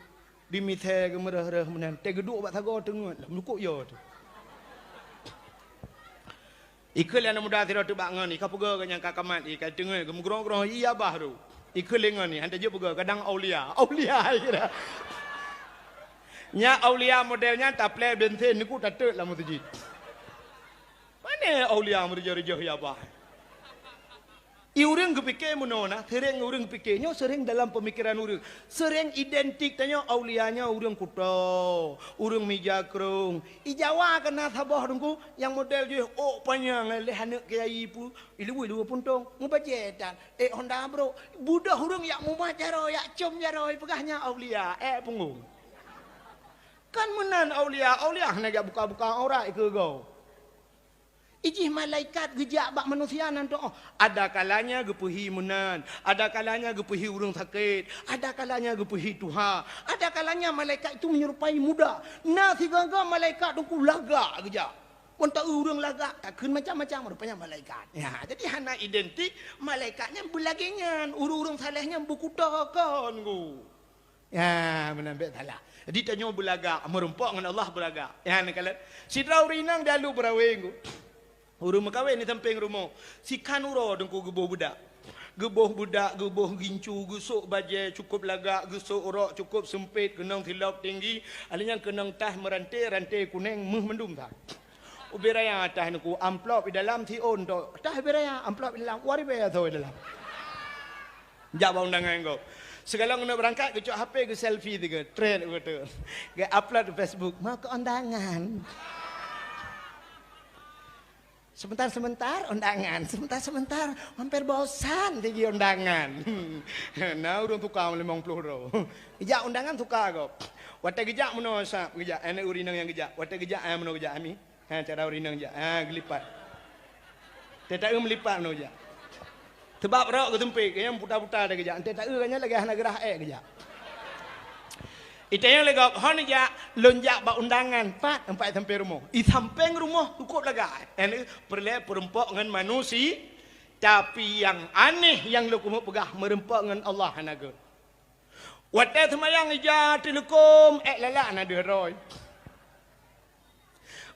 di mithe ke merah-merah menan te geduk bak sago tengut lukuk yo tu ikul yang muda tiro tu bak ngan ni ka pega ke yang ka kamat i ka tengut ke mugrong-grong iya bah tu ikul lengan ni hanta je pega kadang aulia kira nya aulia modelnya taple bensin ni ku tatet lah masjid mana aulia merja-reja ya bah. I urang kepikir menona, sering urang pikirnya sering dalam pemikiran urang. Sering identik tanya aulianya urang kuto, urang mija krung. I Jawa kena sabah dengku yang model je panjang leh hanek kiai pu, ilu puntong, mubajetan. Honda bro, budak urang yak mumajaro yak cum jaro pegahnya aulia punggung. Kan menan aulia nak buka-buka aurat ke kau. Ijih malaikat gejak bak manusia nanti ada kalanya gepuhi menan, ada kalanya gepuhi urang sakit, ada kalanya gepuhi Tuhan, ada kalanya malaikat itu menyerupai muda. Nah sigaga malaikat tu lagak gejak. Untuk urang lagak takkan macam-macam rupanya malaikat. Ya, jadi hana identik malaikatnya belagingan, urang salehnya bukutakan ku. Ya, menambah salah. Jadi tanya belagak, merempak dengan Allah belagak. Ya, nak kalian. Si Rinang dalu berawing ku. Urung makawin ni samping rumah. Si kanuro dengku geboh budak. Geboh gincu, gusuk baje cukup lagak, gusuk urok cukup sempit, kenang tilap tinggi, alinya kenang tah merantai kuning mendum tak. Ubiraya tah nuku amplop di dalam ti on to. Tah ubiraya amplop di dalam wari baya tu di dalam. Jawab undangan kau. Segala guna berangkat ke cok HP ke selfie tiga, trend betul. Ke upload di Facebook, mau ke undangan. Sebentar undangan, sebentar hampir bosan tinggi undangan. Nah urang tukar 50 ro. Gejak undangan tukar kau. Wata gejak meno sap gejak anak urinang yang gejak. Wata gejak meno gejak ami. Cara urinang gejak. Gelipat. Tetak melipat meno gejak. Sebab rok ke tempik yang putar-putar dah gejak. Tetak kanya lagi hana gerah gejak. Itanya lagi honja lonjak bak undangan 4 sampai rumah. I samping rumah cukup lagi. Ini perlu perempak dengan manusia. Tapi yang aneh yang lu kumu pegah merempak dengan Allah hanaga. Wadah semayang ija telekom lalak nada roy.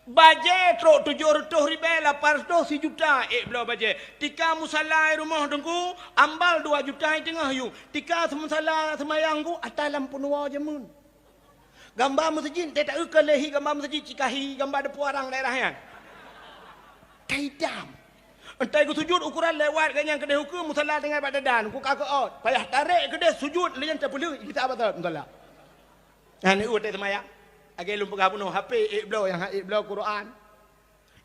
Baje trok 700 ribu 800 juta belah baje. Tika musalai rumah dengku ambal 2 juta tengah yu. Tika musalai semayang ku atas lampu nuwa jemun. Gambar masjid tak kelehi gambar masjid cikahi gambar depu orang daerahnya. Kaidam. Entai ku sujud ukuran lewat kan yang kedai hukum musalla dengan badadan ku kagak out. Payah tarik kedai sujud layan tak boleh kita apa tahu entahlah. Ni utai semaya. Age lum pegah penuh HP iblau yang iblau Quran.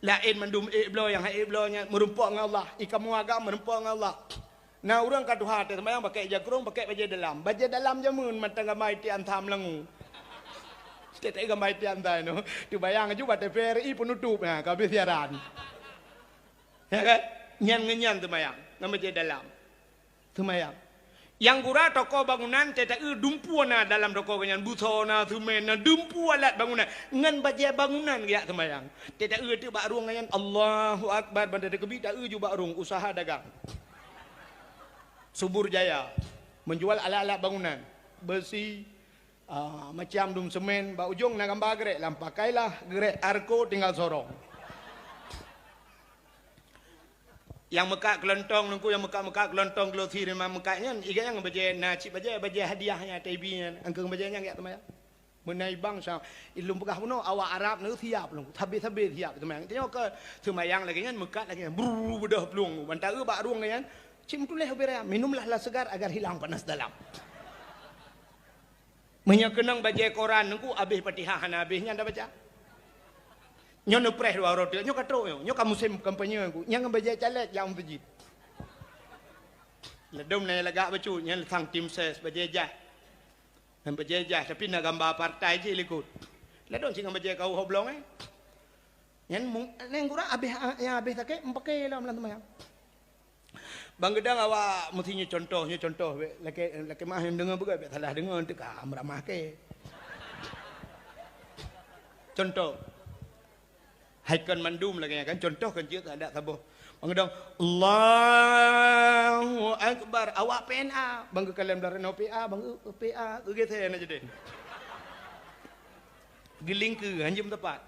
Lain mendum iblau yang iblaunya merumpak dengan Allah. Ikamu agak merumpak dengan Allah. Nah orang kat Tuhan semaya pakai jakrung pakai baju dalam. Baju dalam jamun mata gamai ti antam lengu. Tak gambar tian dah no. Tu bayang juga TVRI penutup ya, habis siaran. Ya kan? Nyan tu mayang, nama je dalam. Tu mayang. Yang gura toko bangunan tetak dumpu na dalam toko kanyan busona tumen na dumpu alat bangunan. Ngan baje bangunan ya tu mayang. Tetak tu bak ruang kanyan Allahu Akbar bandar kebi tak ju bak ruang usaha dagang. Subur Jaya menjual alat-alat bangunan, besi macam dum semen, bak ujung nak gambar gerek, lam pakailah gerek arko tinggal sorong. Yang Mekah kelontong nungku yang Mekah kelontong geloti dengan Mekahnya iga yang baje nacip baje hadiahnya taibinya angkung baje yang ya teman. Menai bangsa ilmu pegah puno awak Arab nu siap lu tabe siap teman. Tengok ke semayang lagi kan Mekah lagi bru bedah pelung bantara bak ruang kan. Cim tuleh bera minumlah la segar agar hilang panas dalam. Menyakenang baca Quran nungku habis Fatihah habisnya anda baca. Nyo no preh dua roti, nyo katro nyo kamu musim kampanye aku, nyang baca caleg yang masjid. Ledom na lagak bacu, nyang sang tim ses baca jah. Nan baca jah tapi nak gambar partai je likut. Ledom sing baca kau hoblong Nyan neng kurang habis tak pakai lah melan temayang. Bang gedang awak mestinya contoh laki mah yang dengar bukan salah dengar tu ramah ke. Contoh Haikon mandum lagi kan contoh kan dia tak ada tabuh. Bang gedang Allahu Akbar awak PNA bang ke kalian dalam PA bang PA tu gitu na jadi. Giling ke anjum tepat.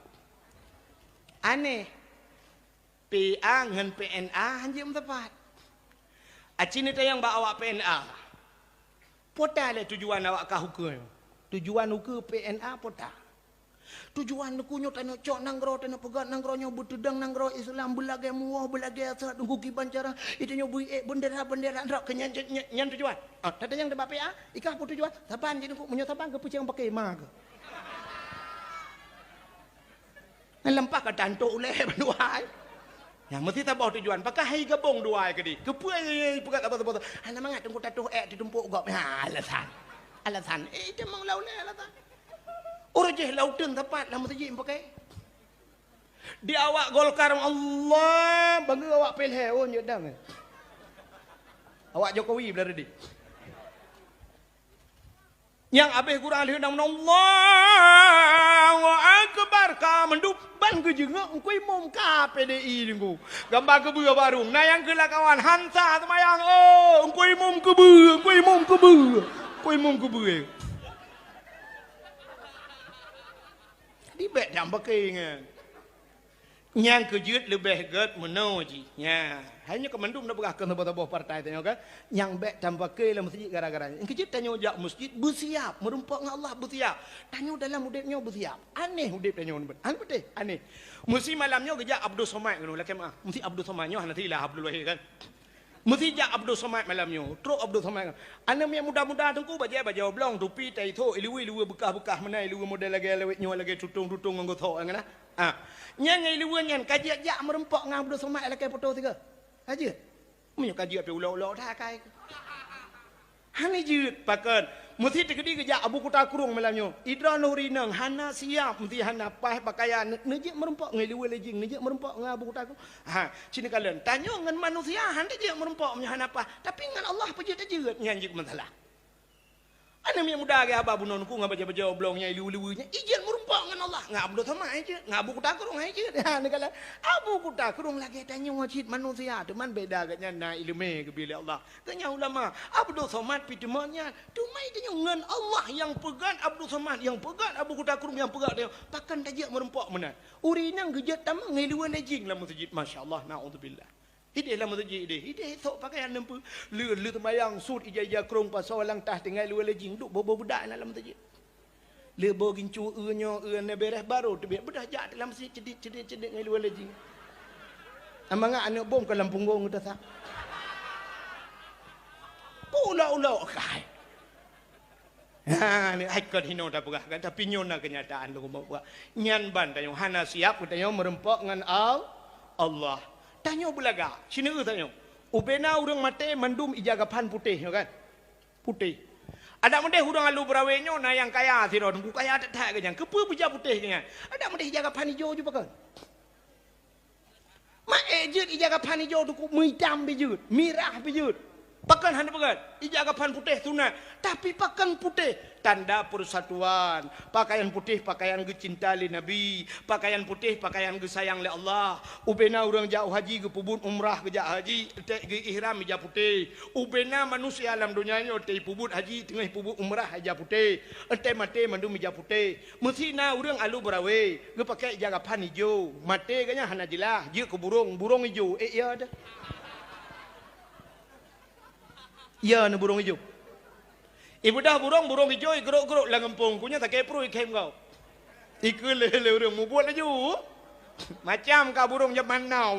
Aneh. PA dengan PNA anjum tepat. Acini tayang ba awak PNA. Pota le tujuan awak ka hukum. Tujuan hukum PNA pota. Tujuan ku nyo tanya cok nanggro tanya pegat nanggro nyo betudang nanggro Islam belage muah belage asal tunggu kiban cara itu nyo bui bendera ndrak kenyan nyan tujuan. Ah tadi yang debat PA ikah pu tujuan taban jadi ku menyo taban ke pucang pakai mag. Lempah ka danto uleh banduai. Yang mesti tak bawa tujuan pakai hai gabung dua ke di. Kepuai pegat apa. Ana mangat tunggu tatuh ditumpuk gop. Alasan itu memang lauleh alasan. Orang je lautan tepat nama tajik pakai. Di awak Golkar Allah bangga awak pilih oh nyedang. Awak Jokowi belar di. Yang habis kurang alih nama Allahu Akbar ka mendupan ke jengak engkau imam ka PDI ningku. Gambar kebu barung. Nah yang kelak kawan hansa semayang oh engkau imam kebu. Di bet jam pakai ngan. Yang kejut lebih get menoji. Ya, hanya kemandum dah berahkan sebuah partai tanya kan. Yang bet jam pakai dalam masjid gara-garanya. Yang kejut tanya jak masjid bersiap, merumpak dengan Allah bersiap. Tanya dalam hidupnya bersiap. Aneh hidup tanya on. Aneh betul, aneh. Mesti malamnya kerja Abdul Somad kan lah kemah. Mesti Abdul Somadnya nanti lah Abdul Wahid kan. Mesti jak Abdul Somad malamnya. Terus Abdul Somad kan. Anak yang muda-muda tunggu baca oblong tupi tai tho ilui bekah-bekah mana ilui model lagi lewetnya lagi tutung-tutung nganggo tho kan lah. Ah. Nyang ilui nyan kaji jak merempak ngam Abdul Somad lagi foto tiga. Aja. Menyo kaji ape ulau-ulau dah kai. Hani jut pakan. Mesti tegedi kerja Abu Kuta Kurung malamnya. Idra Nurinang hana siap mesti hana pah pakaian nejek merempak ngeliwe lejing nejek merempak ngah Abu Kuta Kurung. Ha, sini kalian tanya dengan manusia hana je merempak nya hana pah. Tapi dengan Allah pejut aja nyanjik masalah. Ana yang muda ke abah bunonku ngah baca-baca oblongnya liu-liunya izin merempak dengan Allah. Ngah Abdul sama aja, ngah Abu Kuta Kurung aja. Ha, kala Abu Kuta Kurung lagi tanya wajib manusia, teman beda katnya na ilmu ke bila Allah. Tanya ulama, Abdul Somad pitemannya, tumai tanya ngan Allah yang pegat Abdul Somad, yang pegat Abu Kuta Kurung yang pegat dia. Pakan tajak merempak mana? Urinang gejat tamang ngeluan lejing lah masjid, masya-Allah, naudzubillah. Hidih lah masjid dia. Hidih sok pakaian nempu. Lu temayang sud ija-ija krong pasal lang tah tinggal lu lejing duk bobo budak dalam masjid. Le bo gincu eunyo eune beres baru tu bedah jak dalam masjid cedik ngai lu lejing. Amanga anak bom ke Lampung Gong tu tak. Ulau kai. Ha ni aikon hino dah berah kan tapi nyona kenyataan lu buat. Nyan ban tanya hana siap tanya merempak dengan Allah. Tanya belaga, sini tanya. Ubena urang mate mandum ijagapan putih kan? Putih. Ada mendeh urang alu berawenyo na yang kaya siro tunggu kaya tak kenyang. Kepu puja putih kenyang. Ada mendeh ijagapan hijau juga kan? Ma ejut ijagapan hijau tu hitam bijut, merah bijut. Pakan hanya pegat, ijagapan putih tunai. Tapi pakan putih, tanda persatuan. Pakaian putih, pakaian ke cinta li Nabi. Pakaian putih, pakaian ke sayang li Allah. Ubena orang jauh haji ke pubut umrah ke jauh haji. Ke ihram ija putih. Ubena manusia alam dunia ni, te pubut haji, tengah pubut umrah ija putih. Ente mate mandum ija putih. Mesti na orang alu berawe. Ke pakai ijagapan hijau. Mate kanya hana jelah. Dia ke burung hijau. Ya ada. Ya ni burung hijau. Ibu dah burung hijau geruk-geruk lah ngempung. Kunya tak kepru ikem kau. Iku le orang mu buat laju. Macam kau burung zaman now.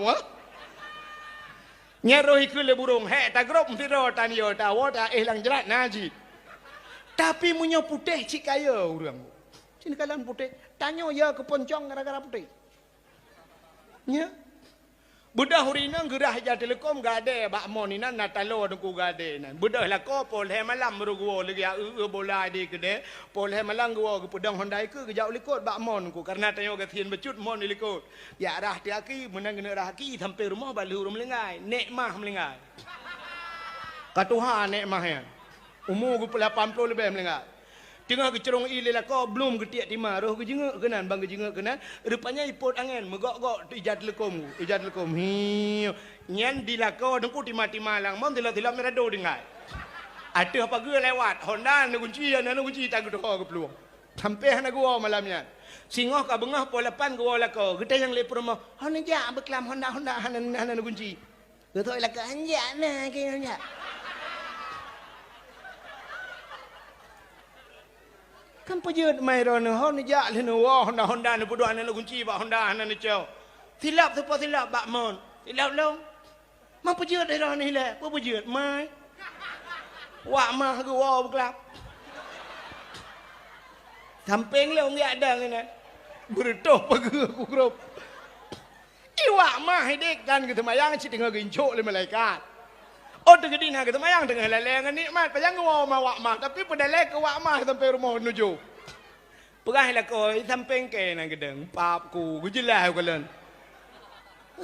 Nyeroh iku le burung. Hek tak geruk mesti roh tanio tawo tak lang jelat naji. Tapi punya putih cik kaya orang. Sini kalian putih. Tanya ya ke poncong gara-gara putih. Ya. Budak hurina gerah ja telekom gade bak mon ina natalo dengku gade nan. Budak la ko pol he malam berugo lagi bola di kede. Pol he malang go ke pedang Honda ke jau likut bak mon ku karena tanyo ke thin becut mon likut. Ya rah ti aki menang kena rah aki sampai rumah balu rum lengai. Nek mah melengai. Katuha nek mah ya. Umur ku 80 lebih melengai. Tengah kecerong ile lah kau belum ketiak timah roh kejengak kenan bang kejengak kenan rupanya ipot angin megok-gok ijat lekom hiu nyan dilakau dengku timah-timah lang mon tila-tila merado dengai ada apa ge lewat Honda nu kunci tak gedo ke peluang sampai hana gua malamnya singoh ka bengah pol 8 gua lakau kita yang le promo hana ja beklam Honda hana kunci getoi lah ke anja na ke anja. Kan pejut mai rono hon ja le no Honda ne budak ne kunci bak Honda ne ceu. Silap tu pa silap bak mon. Silap long. Mang pejut ai rono le, pa pejut mai. Wak mah ke wa beklap. Samping le ong ya dang ne. Bertoh pege ku grup. Iwak mah hidik kan ke temayang ci tengah gincuk le malaikat. Oh tengah dina kita mayang tengah leleng nikmat payang gua ma wak mah tapi pada lek ke wak mah sampai rumah nuju. Perah lah koi sampai ke nang gedeng pap ku jelah kalen.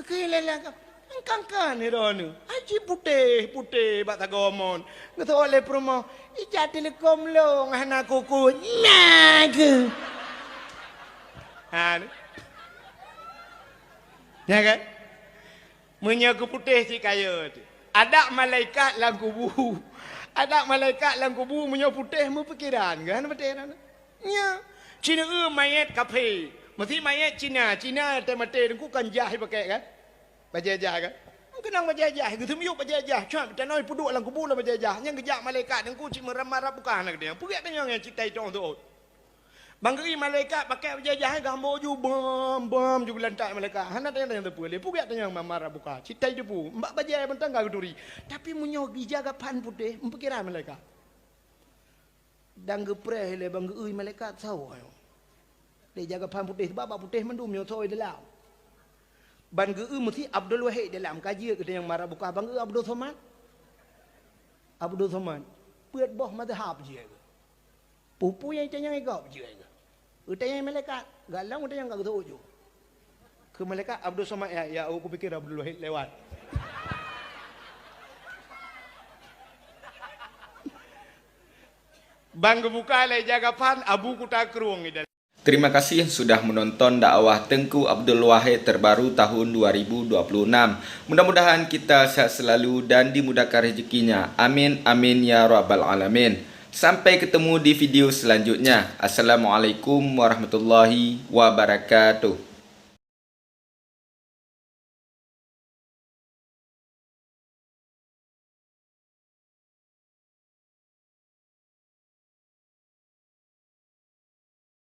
Ke leleng kan ni rono. Aji putih bak tagomon. Ngata oleh promo ijat telekom long anak kuku nag. Ha. Ya kan? Menyaku putih si kaya tu. Ada malaikat dalam kubu. Ada malaikat dalam kubu punya putih mu pikiran kan betul kan? Ya. Cina mayat kafe. Mesti mayat Cina temate ku kan jah pakai kan? Bajajah kan? Kenang bajajah gitu miuk bajajah. Cuma tanoi puduk dalam kubu lah bajajah. Yang gejak malaikat ku cik meram-marap bukan nak dia. Pugat tanya yang citai tong tu. Bangkeri malaikat pakai bajajah gambar ju bam ju lantak malaikat. Hana tanya yang tepu le. Pugat tanya yang marah buka. Citai depu. Mbak bajai mentang gak duri. Tapi munyogi jaga pan putih memperkira malaikat. Dan gepreh le bangkeri malaikat tahu ayo. Dia jaga pan putih sebab putih mendum yo thoi dalam. Bangkeri mesti Abdul Wahid dalam kaji ke yang marah buka bangkeri Abdul Somad. Abdul Somad. Puat boh mazhab je. Pupu yang tanya igap je. Utanya malaikat, galang utanya enggak tahu je. Ke malaikat Abdul Somad ya aku pikir Abdul Wahid lewat. Bang buka le jaga pan abu kuta keruang ida. Terima kasih sudah menonton dakwah Tengku Abdul Wahid terbaru tahun 2026. Mudah-mudahan kita sehat selalu dan dimudahkan rezekinya. Amin amin ya rabbal alamin. Sampai ketemu di video selanjutnya. Assalamualaikum warahmatullahi wabarakatuh.